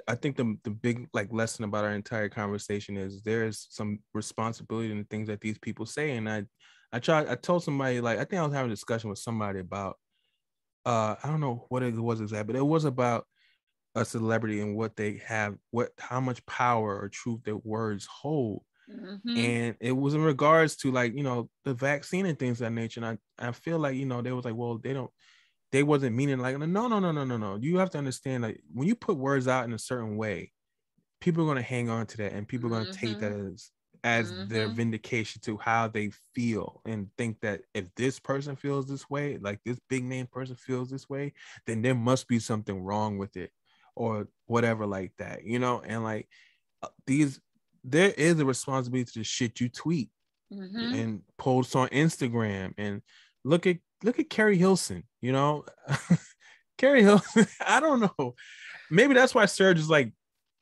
the big lesson about our entire conversation is there is some responsibility in the things that these people say. And I told somebody, I think I was having a discussion with somebody about I don't know what it was exactly, but it was about a celebrity and what they have, how much power or truth their words hold. Mm-hmm. And it was in regards to like, the vaccine and things of that nature. And I feel like, they was like, well, they wasn't meaning like, no, no, no, no, no, no. You have to understand, like, when you put words out in a certain way, people are going to hang on to that, and people are going to take that Mm-hmm. as their Mm-hmm. vindication to how they feel, and think that if this person feels this way, like this big name person feels this way, then there must be something wrong with it, or whatever like that, and like these there is a responsibility to the shit you tweet Mm-hmm. and post on Instagram. And look at Carrie Hilson, Carrie Hilson. I don't know, maybe that's why Serge is like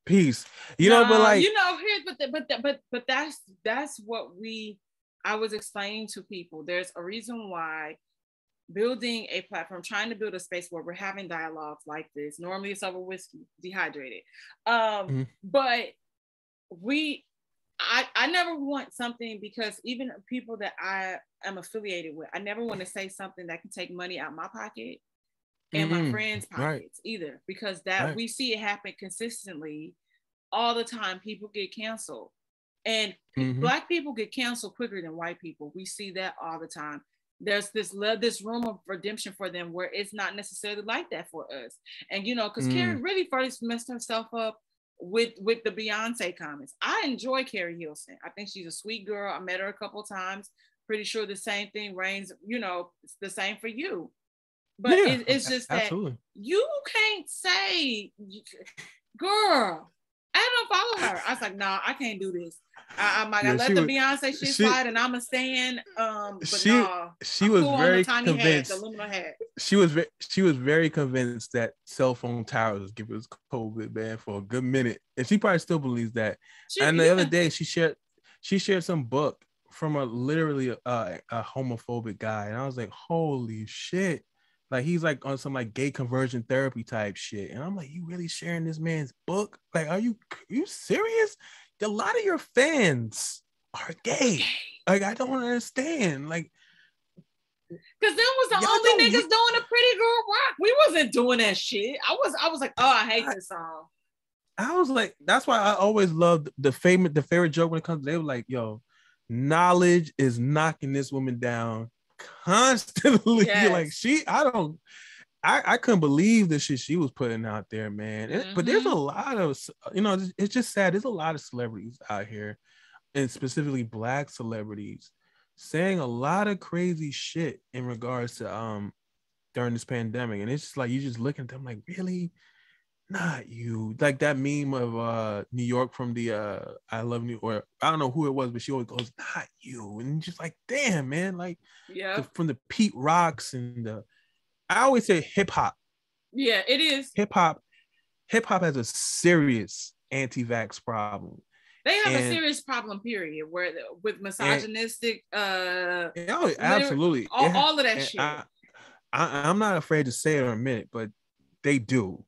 peace, but No, like, here's but that's what I was explaining to people. There's a reason why building a platform, trying to build a space where we're having dialogues like this. Normally it's over whiskey, dehydrated. mhm, But I never want something, because even people that I am affiliated with, I never want to say something that can take money out my pocket and my friends' right, pockets either, because that right, we see it happen consistently all the time. People get canceled, and mm-hmm, Black people get canceled quicker than white people. We see that all the time. There's this room of redemption for them where it's not necessarily like that for us. And because Carrie really first messed herself up with the Beyonce comments. I enjoy Carrie Hilson. I think she's a sweet girl. I met her a couple times. Pretty sure the same thing reigns. It's the same for you. But yeah, it's just that absolutely. you can't say, girl, I don't follow her. I was like, nah, I can't do this. I'm like, I Yeah, let the Beyonce shit she slide, and I'm a stand. But she nah, she I'm was cool on the very tiny hat, the convinced. aluminum hat. She was very convinced that cell phone towers was giving us COVID, man, for a good minute, and she probably still believes that. And the other Yeah. day, she shared some book from a literally a homophobic guy, and I was like, holy shit! Like, he's like on some like gay conversion therapy type shit, and I'm like, you really sharing this man's book? Like, are you serious? A lot of your fans are gay. Like, I don't understand. Like, Cause them was the y'all only don't. niggas doing a Pretty Girl Rock. We wasn't doing that shit. I was like, oh, I hate this song. I was like, that's why I always loved the favorite joke when it comes. They were like, "Yo, knowledge is knocking this woman down constantly." Like, Yes. I couldn't believe the shit she was putting out there, man. But there's a Mm-hmm. lot of, it's just sad. There's a lot of celebrities out here, and specifically Black celebrities, saying a lot of crazy shit in regards to during this pandemic, and it's just like you just look at them like, really. Not you. Like that meme of New York from the I Love New, or I don't know who it was, but she always goes, not you. And just like, damn, man, like Yep. from the Pete Rocks and the I always say hip hop. Yeah, it is. Hip hop, hip hop has a serious anti-vax problem. They have a And serious problem, period, where with and misogynistic oh, absolutely. all of that And shit. I'm not afraid to say it or admit it, but they do.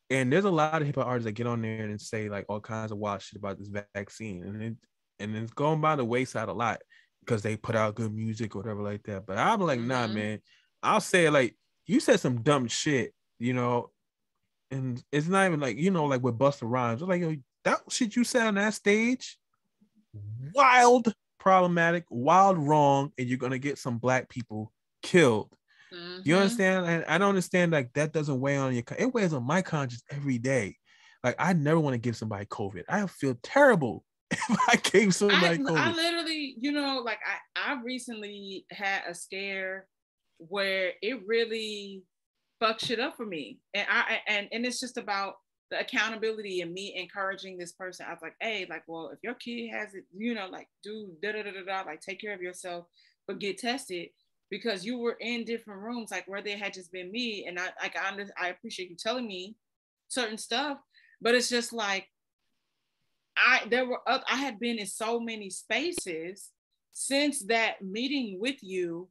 And there's a lot of hip hop artists that get on there and say like all kinds of wild shit about this vaccine, and it's going by the wayside a lot because they put out good music or whatever like that. But I'm like, nah, Mm-hmm. man. I'll say it like, you said some dumb shit, and it's not even like, like with Busta Rhymes. It's like, yo, that shit you said on that stage, wild, problematic, wild, wrong, and you're gonna get some Black people killed. You Mm-hmm. understand? And I don't understand, like, that doesn't weigh on your, it weighs on my conscience every day. Like, I never want to give somebody COVID. I feel terrible if I gave somebody I COVID. literally, like I recently had a scare where it really fucked shit up for me, and it's just about the accountability and me encouraging this person. I was like, hey, like, well, if your kid has it, like, do da da da da da, like, take care of yourself, but get tested, because you were in different rooms, like where there had just been me, and I appreciate you telling me certain stuff, but it's just like I had been in so many spaces since that meeting with you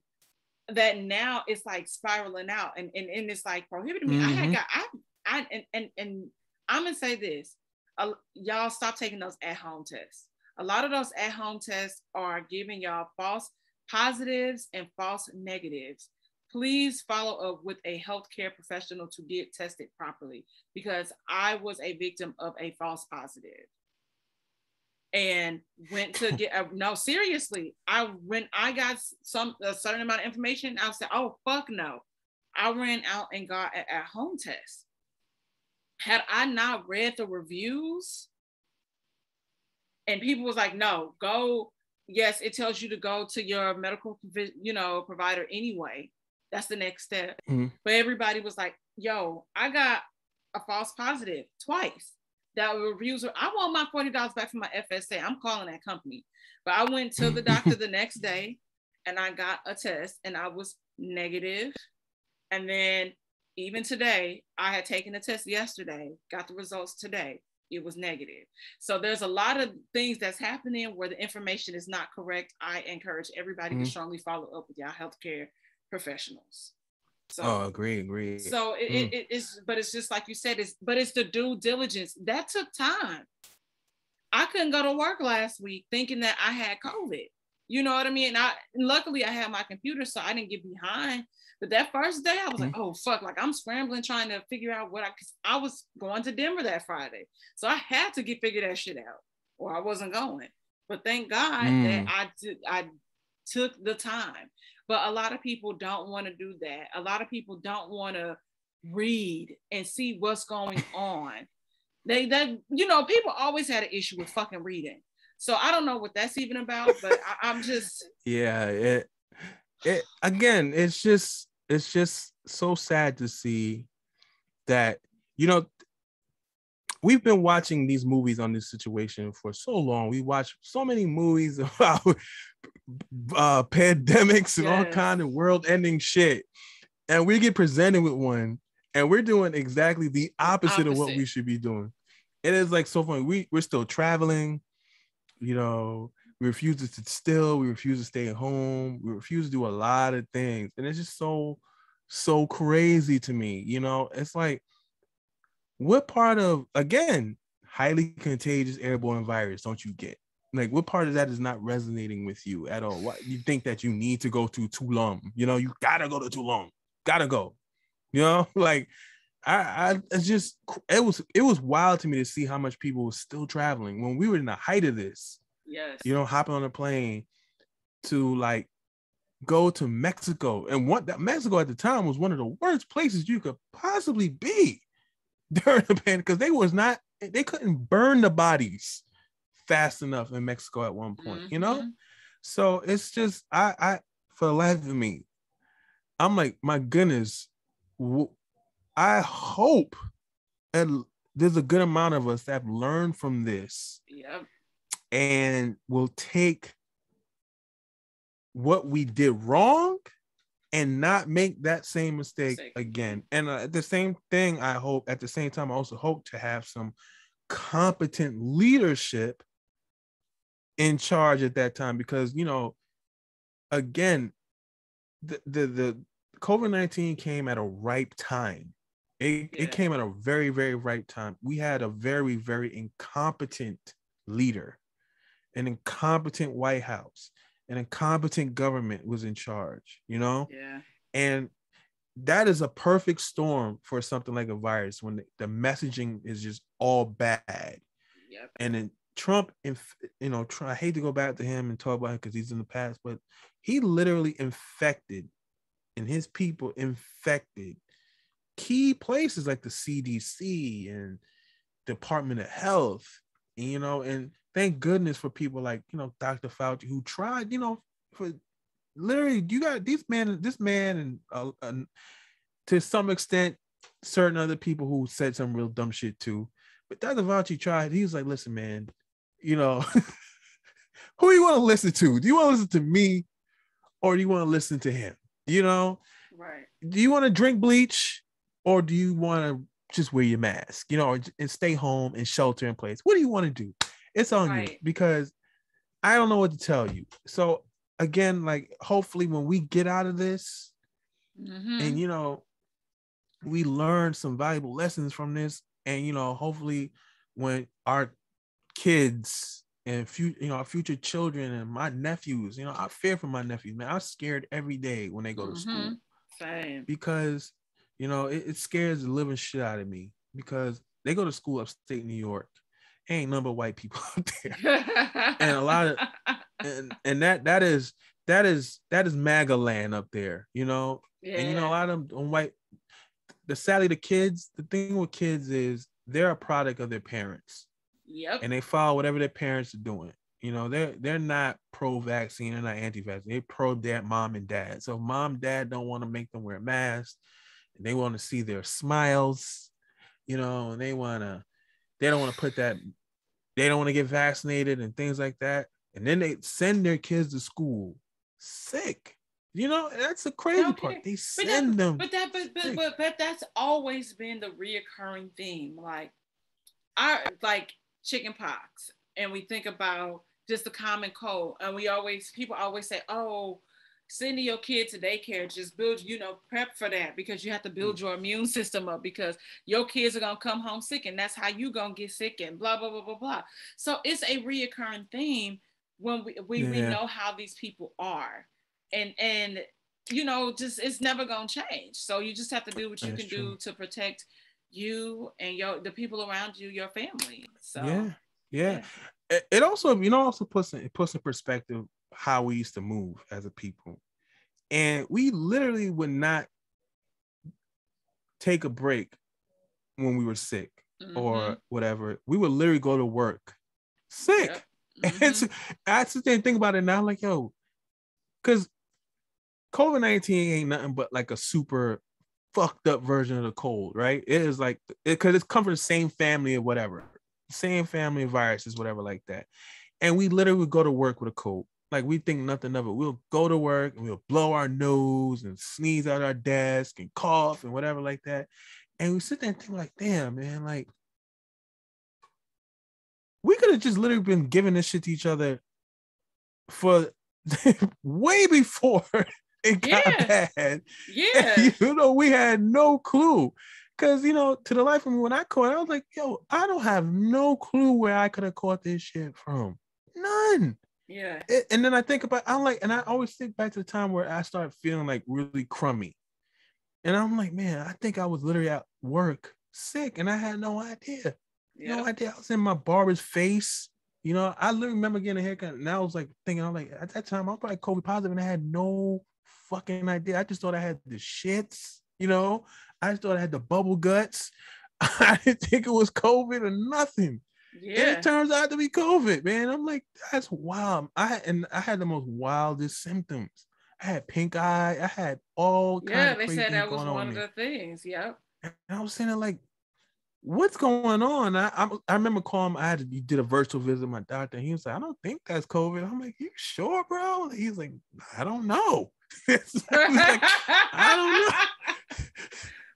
that now it's like spiraling out, and it's like prohibiting me. I had Mm-hmm. got and I'm gonna say this, y'all stop taking those at home tests. A lot of those at home tests are giving y'all false positives and false negatives. please follow up with a healthcare professional to get tested properly, because I was a victim of a false positive and went to get no, seriously. When I got a certain amount of information, I said, oh fuck no. I ran out and got an at-home test. Had I not read the reviews, and people was like, no, go, yes, it tells you to go to your medical provider anyway. That's the next step. Mm-hmm. But everybody was like, yo, I got a false positive twice. That reviews were, I want my $40 back from my FSA. I'm calling that company. But I went to the doctor the next day and I got a test and I was negative. And then even today, I had taken the test yesterday, got the results today. It was negative. So there's a lot of things that's happening where the information is not correct. I encourage everybody to strongly follow up with your healthcare professionals. So, agree. So it's, but it's just like you said, it's the due diligence that took time. I couldn't go to work last week thinking that I had COVID. You know what I mean? Luckily I had my computer, so I didn't get behind. But that first day I was like, oh fuck, like I'm scrambling trying to figure out I was going to Denver that Friday. So I had to figure that shit out or I wasn't going. But thank God that I took the time. But a lot of people don't want to do that. A lot of people don't want to read and see what's going on. People always had an issue with fucking reading. So I don't know what that's even about, but I'm just. Yeah, it again, it's just so sad to see that, we've been watching these movies on this situation for so long. We watch so many movies about pandemics and all kind of world-ending shit, and we get presented with one, and we're doing exactly the opposite of what we should be doing. It is like so funny. We're still traveling, we refuse to sit still, we refuse to stay at home, we refuse to do a lot of things, and it's just so crazy to me. It's like, what part of, again, highly contagious airborne virus don't you get? Like, what part of that is not resonating with you at all? What you think that you need to go to Tulum? You gotta go to Tulum. Gotta go. Like, I just, it was wild to me to see how much people were still traveling when we were in the height of this. Yes. Hopping on a plane to like go to Mexico, and Mexico at the time was one of the worst places you could possibly be during the pandemic, because they couldn't burn the bodies fast enough in Mexico at one point, So it's just, I for the life of me, I'm like, my goodness, I hope that there's a good amount of us that have learned from this. Yep. And will take what we did wrong and not make that same mistake again. And at the same time, I also hope to have some competent leadership in charge at that time, because, again, the COVID-19 came at a ripe time. It came at a very, very ripe time. We had a very, very incompetent leader. An incompetent White House, an incompetent government was in charge, Yeah. And that is a perfect storm for something like a virus, when the messaging is just all bad. Yep. And then Trump, I hate to go back to him and talk about him because he's in the past, but he literally infected, and his people infected key places like the CDC and Department of Health, and thank goodness for people like, Dr. Fauci, who tried, for literally, you got this man, and to some extent, certain other people who said some real dumb shit too. But Dr. Fauci tried. He was like, listen, man, who do you want to listen to? Do you want to listen to me, or do you want to listen to him? Right. Do you want to drink bleach, or do you want to just wear your mask, and stay home and shelter in place? What do you want to do? It's on you, because I don't know what to tell you. So again, like, hopefully when we get out of this, and we learn some valuable lessons from this, and hopefully when our kids and our future children and my nephews, I fear for my nephews, man. I'm scared every day when they go to school. Same. because it scares the living shit out of me because they go to school upstate New York. Ain't number white people up there, and a lot of and that is MAGA land up there, Yeah. and a lot of them white. The thing with kids is they're a product of their parents. Yep. And they follow whatever their parents are doing. They're not pro-vaccine, they're not anti-vaccine. They're pro-dad, mom and dad. So if mom and dad don't want to make them wear masks, and they want to see their smiles, and they don't want to put that, they don't want to get vaccinated and things like that. And then they send their kids to school sick. That's the crazy part. They send them. But that's always been the reoccurring theme. Like chicken pox, and we think about just the common cold, and people always say, "Oh, sending your kid to daycare, just build, prep for that, because you have to build your immune system up, because your kids are gonna come home sick, and that's how you gonna get sick, and blah blah blah blah blah." So it's a reoccurring theme when we know how these people are. And just it's never gonna change. So you just have to do what you can do to protect you and the people around you, your family. So yeah. It also puts in perspective how we used to move as a people, and we literally would not take a break when we were sick or whatever. We would literally go to work sick. Yep. Mm-hmm. I sit there and think about it now, like, yo, because COVID-19 ain't nothing but like a super fucked up version of the cold, right? It is like, because it's come from the same family or whatever, same family of viruses, whatever, like that. And we literally would go to work with a cold. Like, we think nothing of it. We'll go to work and we'll blow our nose and sneeze out our desk and cough and whatever like that. And we sit there and think like, damn, man, like, we could have just literally been giving this shit to each other for way before it got bad. Yeah. And, we had no clue. Because, to the life of me, when I caught it, I was like, yo, I don't have no clue where I could have caught this shit from. None. Yeah. And then I think about, I always think back to the time where I started feeling like really crummy. And I'm like, man, I think I was literally at work sick and I had no idea. Yep. No idea. I was in my barber's face. I literally remember getting a haircut, and I was like thinking, at that time, I was probably COVID positive, and I had no fucking idea. I just thought I had the shits, I just thought I had the bubble guts. I didn't think it was COVID or nothing. Yeah. And it turns out to be COVID, man. I'm like, that's wild. I had the most wildest symptoms. I had pink eye. I had all kinds of crazy things. Yeah, they said that was one of the things. Yep. And I was saying, like, what's going on? I remember calling him. He did a virtual visit with my doctor, and he was like, I don't think that's COVID. I'm like, you sure, bro? He's like, I don't know. Like, I don't know.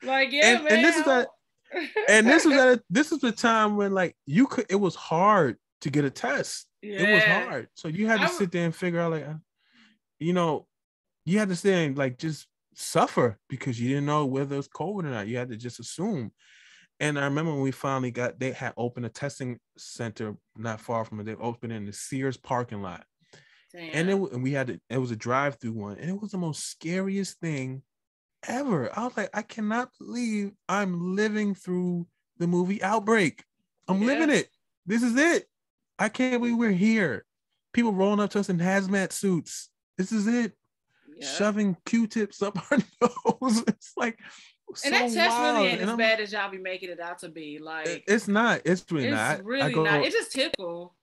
Like, yeah, man. This is the time when, like, it was hard to get a test. Yeah. It was hard. So you had to sit there and figure out, like, you had to sit and, like, just suffer because you didn't know whether it was COVID or not. You had to just assume. And I remember when we finally they had opened a testing center not far from it. They opened in the Sears parking lot. Damn. And it was a drive-through one. And it was the most scariest thing ever. I was like, I cannot believe I'm living through the movie Outbreak. I'm living it. This is it. I can't believe we're here. People rolling up to us in hazmat suits. This is it. Yeah. Shoving Q-tips up our nose. It's like, and that test really ain't as bad as y'all be making it out to be. Like, it's not. It's really not. It's really not. It just tickle.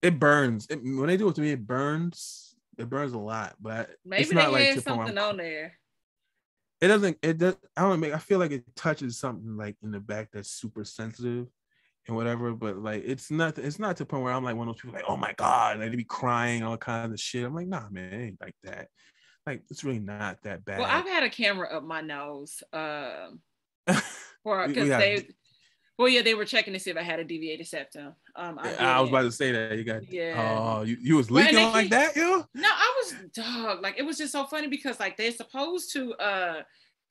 It burns. When they do it to me, it burns. It burns a lot, but maybe it's not they like had something on there. It doesn't. It does. I feel like it touches something like in the back that's super sensitive and whatever. But like, it's not. It's not to the point where I'm like one of those people like, oh my god, like, they be crying all kinds of shit. I'm like, nah, man, it ain't like that. Like, it's really not that bad. Well, I've had a camera up my nose because they were checking to see if I had a deviated septum. I was about to say that you got. Yeah. You was leaking like that, yo? No, I was dog. Like, it was just so funny because, like, they're supposed to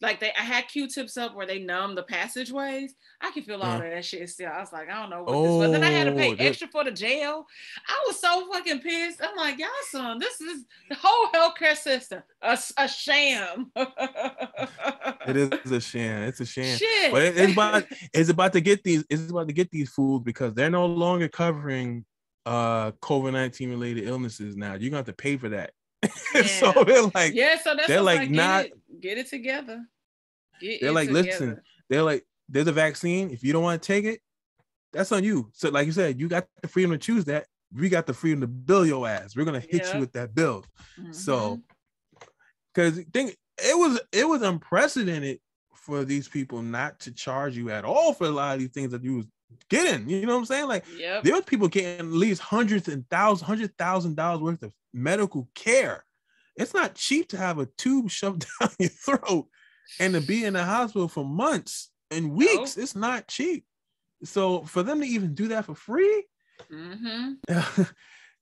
like I had Q-tips up where they numb the passageways. I can feel all of that shit still. I was like, I don't know what this was. Then I had to pay extra for the jail. I was so fucking pissed. I'm like, y'all son, this is the whole healthcare system. A sham. It is a sham. It's a sham. Shit. But it's about to get these fools because they're no longer covering COVID-19 related illnesses now. You're gonna have to pay for that. Yeah. So they're like, so that's they're like not get it together. They're like, listen, they're like, there's a vaccine. If you don't want to take it, that's on you. So, like you said, you got the freedom to choose that. We got the freedom to bill your ass. We're gonna hit you with that bill. Mm-hmm. So, because it was unprecedented for these people not to charge you at all for a lot of these things that you was getting. You know what I'm saying? Like, there was people getting at least $100,000 worth of medical care. It's not cheap to have a tube shoved down your throat and to be in the hospital for months and weeks. It's not cheap. So for them to even do that for free,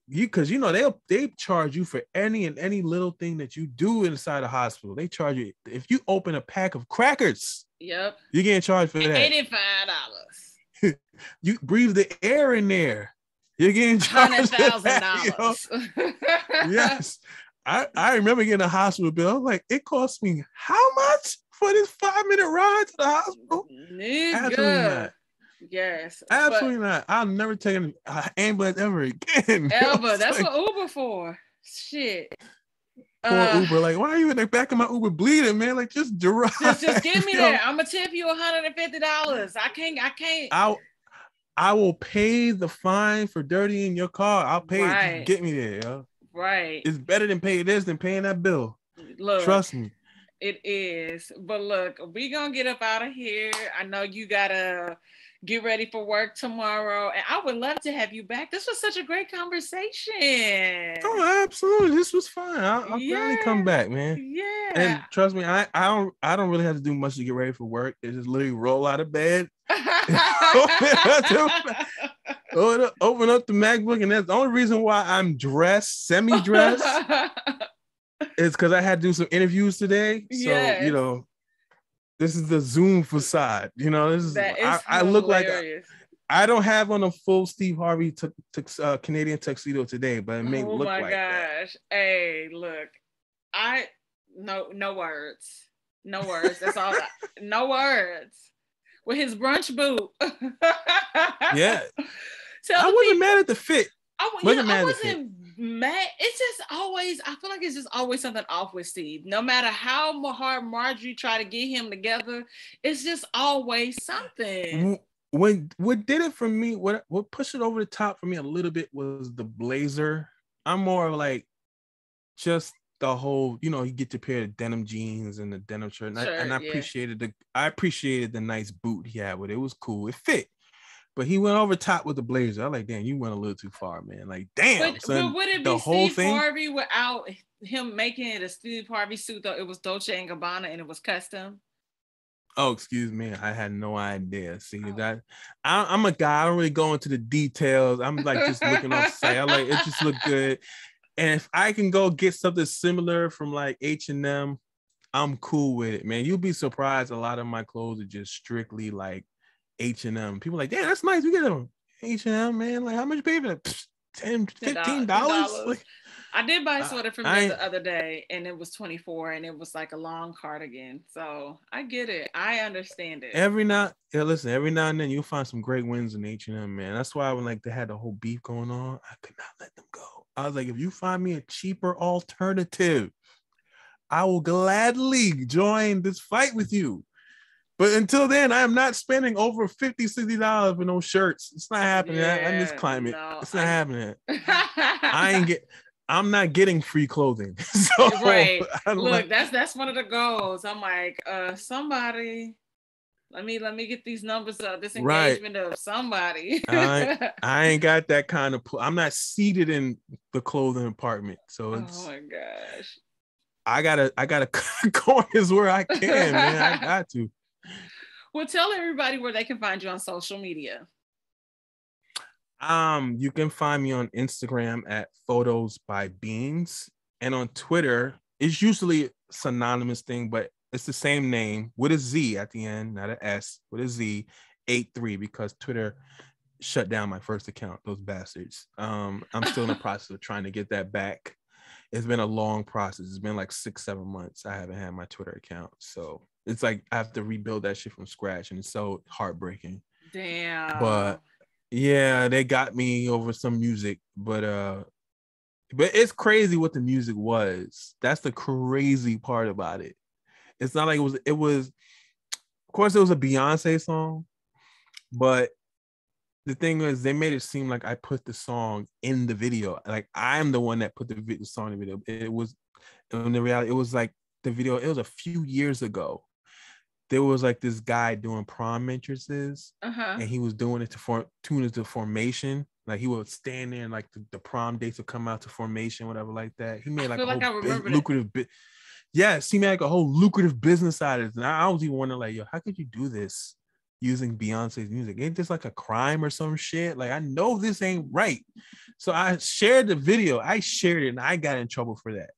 because they charge you for any little thing that you do inside a hospital. They charge you if you open a pack of crackers. You're getting charged for that. $85. You breathe the air in there. You're getting charged $100,000. Yes. I remember getting a hospital bill. I was like, it cost me how much for this 5-minute ride to the hospital? Nigga. Absolutely not. Yes. Absolutely not. I'll never take an ambulance ever again. Ever. That's like, what Uber for. Shit. Poor Uber. Like, why are you in the back of my Uber bleeding, man? Like, just drive. Just give me there. I'm gonna tip you $150. I can't. I will pay the fine for dirtying your car. I'll pay it. Just get me there, yo. Right. It's better than paying this than paying that bill. Look, trust me. It is. But look, we gonna get up out of here. I know you gotta get ready for work tomorrow, and I would love to have you back. This was such a great conversation. Oh, absolutely. This was fun. I'll gladly come back, man. Yeah. And trust me, I don't really have to do much to get ready for work. It's just literally roll out of bed. Open up the MacBook, and that's the only reason why I'm semi-dressed is because I had to do some interviews today. So this is the Zoom facade. This is I look like I don't have on a full Steve Harvey Canadian tuxedo today, but it may look like that. Oh my gosh! Hey, look, no words. That's all. No words. With his brunch boot. Yeah. I wasn't mad at the fit. I wasn't mad. It's just always, I feel like it's just always something off with Steve. No matter how hard Marjorie try to get him together, it's just always something. What did it for me, what pushed it over the top for me a little bit was the blazer. I'm more of like just the whole, you get to pair of denim jeans and the denim shirt. And I appreciated the nice boot he had with it. It was cool. It fit. But he went over top with the blazer. I'm like, damn, you went a little too far, man. Like, damn. But would it be Steve Harvey without him making it a Steve Harvey suit, though? It was Dolce & Gabbana and it was custom. Oh, excuse me. I had no idea. See, that I'm a guy. I don't really go into the details. I'm like just looking off site. I like it just looked good. And if I can go get something similar from like H&M, I'm cool with it, man. You'll be surprised. A lot of my clothes are just strictly like H&M. People are like, damn, that's nice. We get them H&M, man. Like, how much you pay for that? $10, $15? Like, I did buy a sweater from them the other day, and it was $24, and it was like a long cardigan. So I get it. I understand it. Every now and then you'll find some great wins in H&M, man. That's why when like they had the whole beef going on, I could not let them go. I was like, if you find me a cheaper alternative, I will gladly join this fight with you. But until then, I am not spending over $50, $60 for no shirts. It's not happening. In this climate. No, it's not happening. I'm not getting free clothing. So, right. Look, that's one of the goals. I'm like, somebody, let me get these numbers up. This engagement of somebody. I ain't got that kind of. I'm not seated in the clothing department. So it's. Oh my gosh. I gotta corners where I can, man. I got to. Well, tell everybody where they can find you on social media. You can find me on Instagram at photos by Beanz, and on Twitter, it's usually a synonymous thing, but It's the same name with a Z at the end, not an S, with a Z, 83, because Twitter shut down my first account, those bastards. I'm still in the process of trying to get that back. It's been a long process. It's been like 6-7 months. I haven't had my Twitter account. So it's like I have to rebuild that shit from scratch, and it's so heartbreaking. Damn. But yeah, they got me over some music, but it's crazy what the music was. That's the crazy part about it. It's not like it was of course it was a Beyonce song, but the thing is they made it seem like I put the song in the video. Like I'm the one that put the song in the video. It was, in the reality, it was like the video, it was a few years ago. There was like this guy doing prom entrances, and he was doing it to tune it to formation. Like he would stand there and like the prom dates would come out to formation, whatever like that. He made like a whole lucrative bit. Yes, he made like a whole lucrative business out of it. And I was even wondering, like, yo, how could you do this using Beyonce's music? Ain't this like a crime or some shit? Like, I know this ain't right. So I shared the video. I shared it and I got in trouble for that.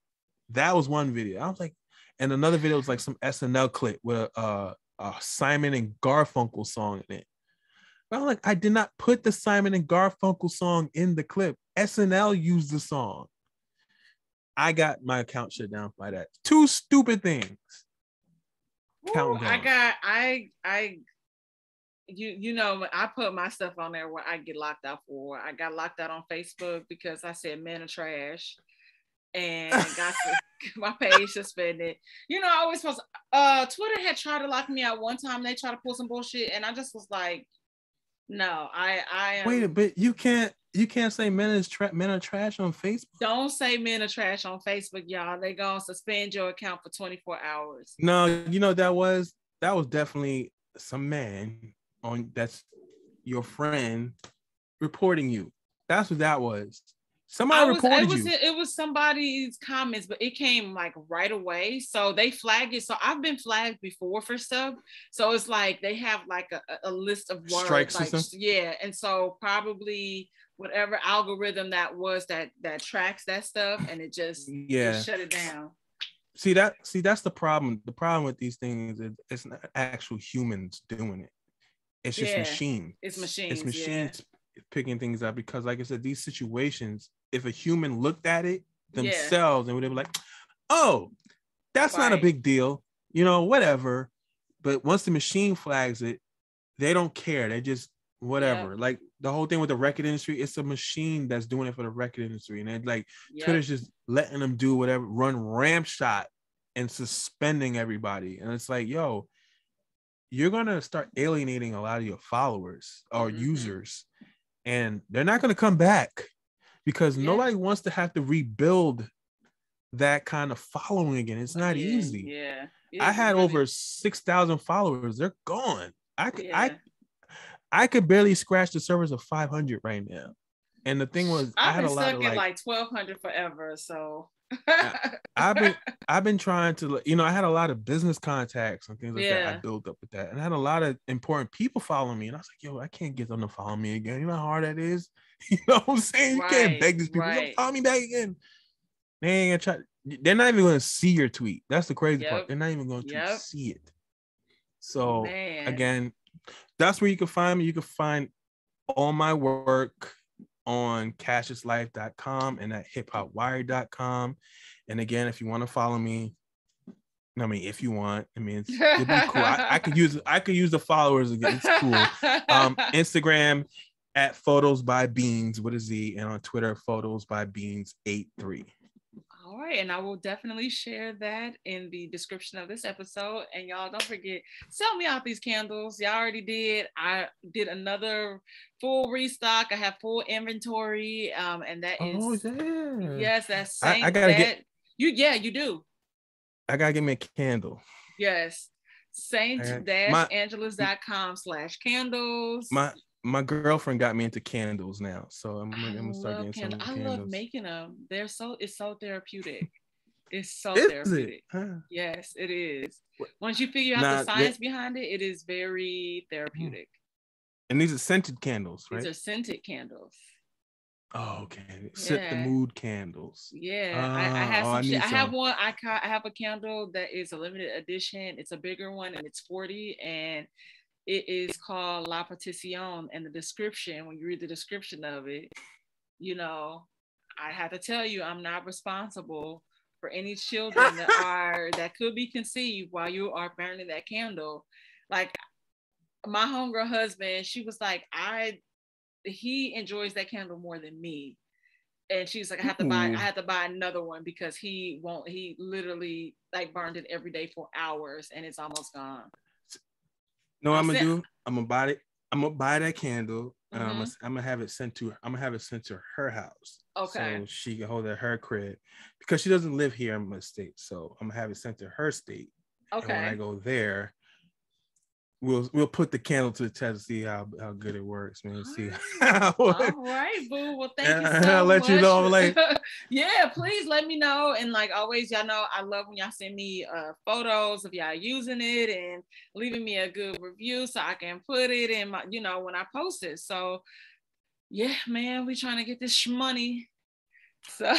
That was one video. I was like, and another video was like some SNL clip with a Simon and Garfunkel song in it. But I'm like, I did not put the Simon and Garfunkel song in the clip. SNL used the song. I got my account shut down by that. Two stupid things. Ooh, you know, I put my stuff on there where I get locked out for. I got locked out on Facebook because I said men are trash, and got my page suspended. You know, I always supposed Twitter had tried to lock me out one time. They tried to pull some bullshit, and I just was like, no, I am. Wait, but you can't say men are trash on Facebook. Don't say men are trash on Facebook, y'all. They gonna suspend your account for 24 hours. No, you know that was definitely some man that's your friend reporting you. That's what that was. Somebody reported you. It was somebody's comments, but it came like right away. So they flagged it. So I've been flagged before for stuff. So it's like they have like a list of words. Strike system. Yeah. And so probably whatever algorithm that was that tracks that stuff, and it just shut it down. See that's the problem. The problem with these things is it's not actual humans doing it. It's just machines. It's machines. It's machines picking things up, because like I said, these situations, if a human looked at it themselves and would be like, oh, that's not a big deal, you know, whatever. But once the machine flags it, they don't care. They just whatever. Like the whole thing with the record industry, it's a machine that's doing it for the record industry. And then like Twitter's just letting them do whatever, run ramp shot and suspending everybody. And it's like, yo, you're gonna start alienating a lot of your followers or users, and they're not gonna come back, because nobody wants to have to rebuild that kind of following again. It's not easy. Yeah. I had over 6,000 followers. They're gone. I could barely scratch the surface of 500 right now. And the thing was, I had a lot of like 1,200 forever. So I've been trying to, you know, I had a lot of business contacts and things like that. I built up with that, and I had a lot of important people following me. And I was like, yo, I can't get them to follow me again. You know how hard that is. You know what I'm saying? You can't beg these people. Don't follow me back again. They ain't gonna try. They're not even gonna see your tweet. That's the crazy part. They're not even going to see it. So again, that's where you can find me. You can find all my work on cassislife.com and at hiphopwire.com. And again, if you want to follow me, I mean, if you want, I mean, it'd be cool. I could use the followers again. It's cool. Instagram at photos by Beanz with a Z, and on Twitter, photos by Beanz83. All right, and I will definitely share that in the description of this episode. And y'all, don't forget, sell me out these candles. Y'all already did. I did another full restock. I have full inventory, and that is that's same. I gotta get you do. I gotta get me a candle. Yes, saint-angeles.com/candles. My girlfriend got me into candles now, so I'm gonna start getting some candles. I love making them. It's so therapeutic. It's so therapeutic. Yes, it is. Once you figure out the science behind it, it is very therapeutic. And these are scented candles, right? These are scented candles. Oh, okay. Set the Yeah. mood candles. Yeah, I have some I shit. need I have some. one. I have a candle that is a limited edition. It's a bigger one and it's 40, and it is called La Petition. And the description, when you read the description of it, you know, I have to tell you, I'm not responsible for any children that could be conceived while you are burning that candle. Like my homegirl husband, she was like, he enjoys that candle more than me. And she's like, I Ooh. had to buy another one because he literally like burned it every day for hours and it's almost gone. No, what I I'm gonna said, do. I'm gonna buy it. I'm gonna buy that candle. mm-hmm. I'm gonna have it sent to her. I'm gonna have it sent to her house, Okay. so she can hold it at her crib, because she doesn't live here in my state. So I'm gonna have it sent to her state. Okay. And when I go there, we'll put the candle to the test to see how good it works, man. See how all right, boo. Well, thank you and so I'll let much. you know. Like, yeah, please let me know. And like always, y'all know I love when y'all send me photos of y'all using it and leaving me a good review so I can put it in my, when I post it. So yeah, man, we trying to get this money. So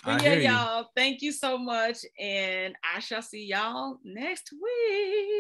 but yeah, hear you. y'all, thank you so much. And I shall see y'all next week.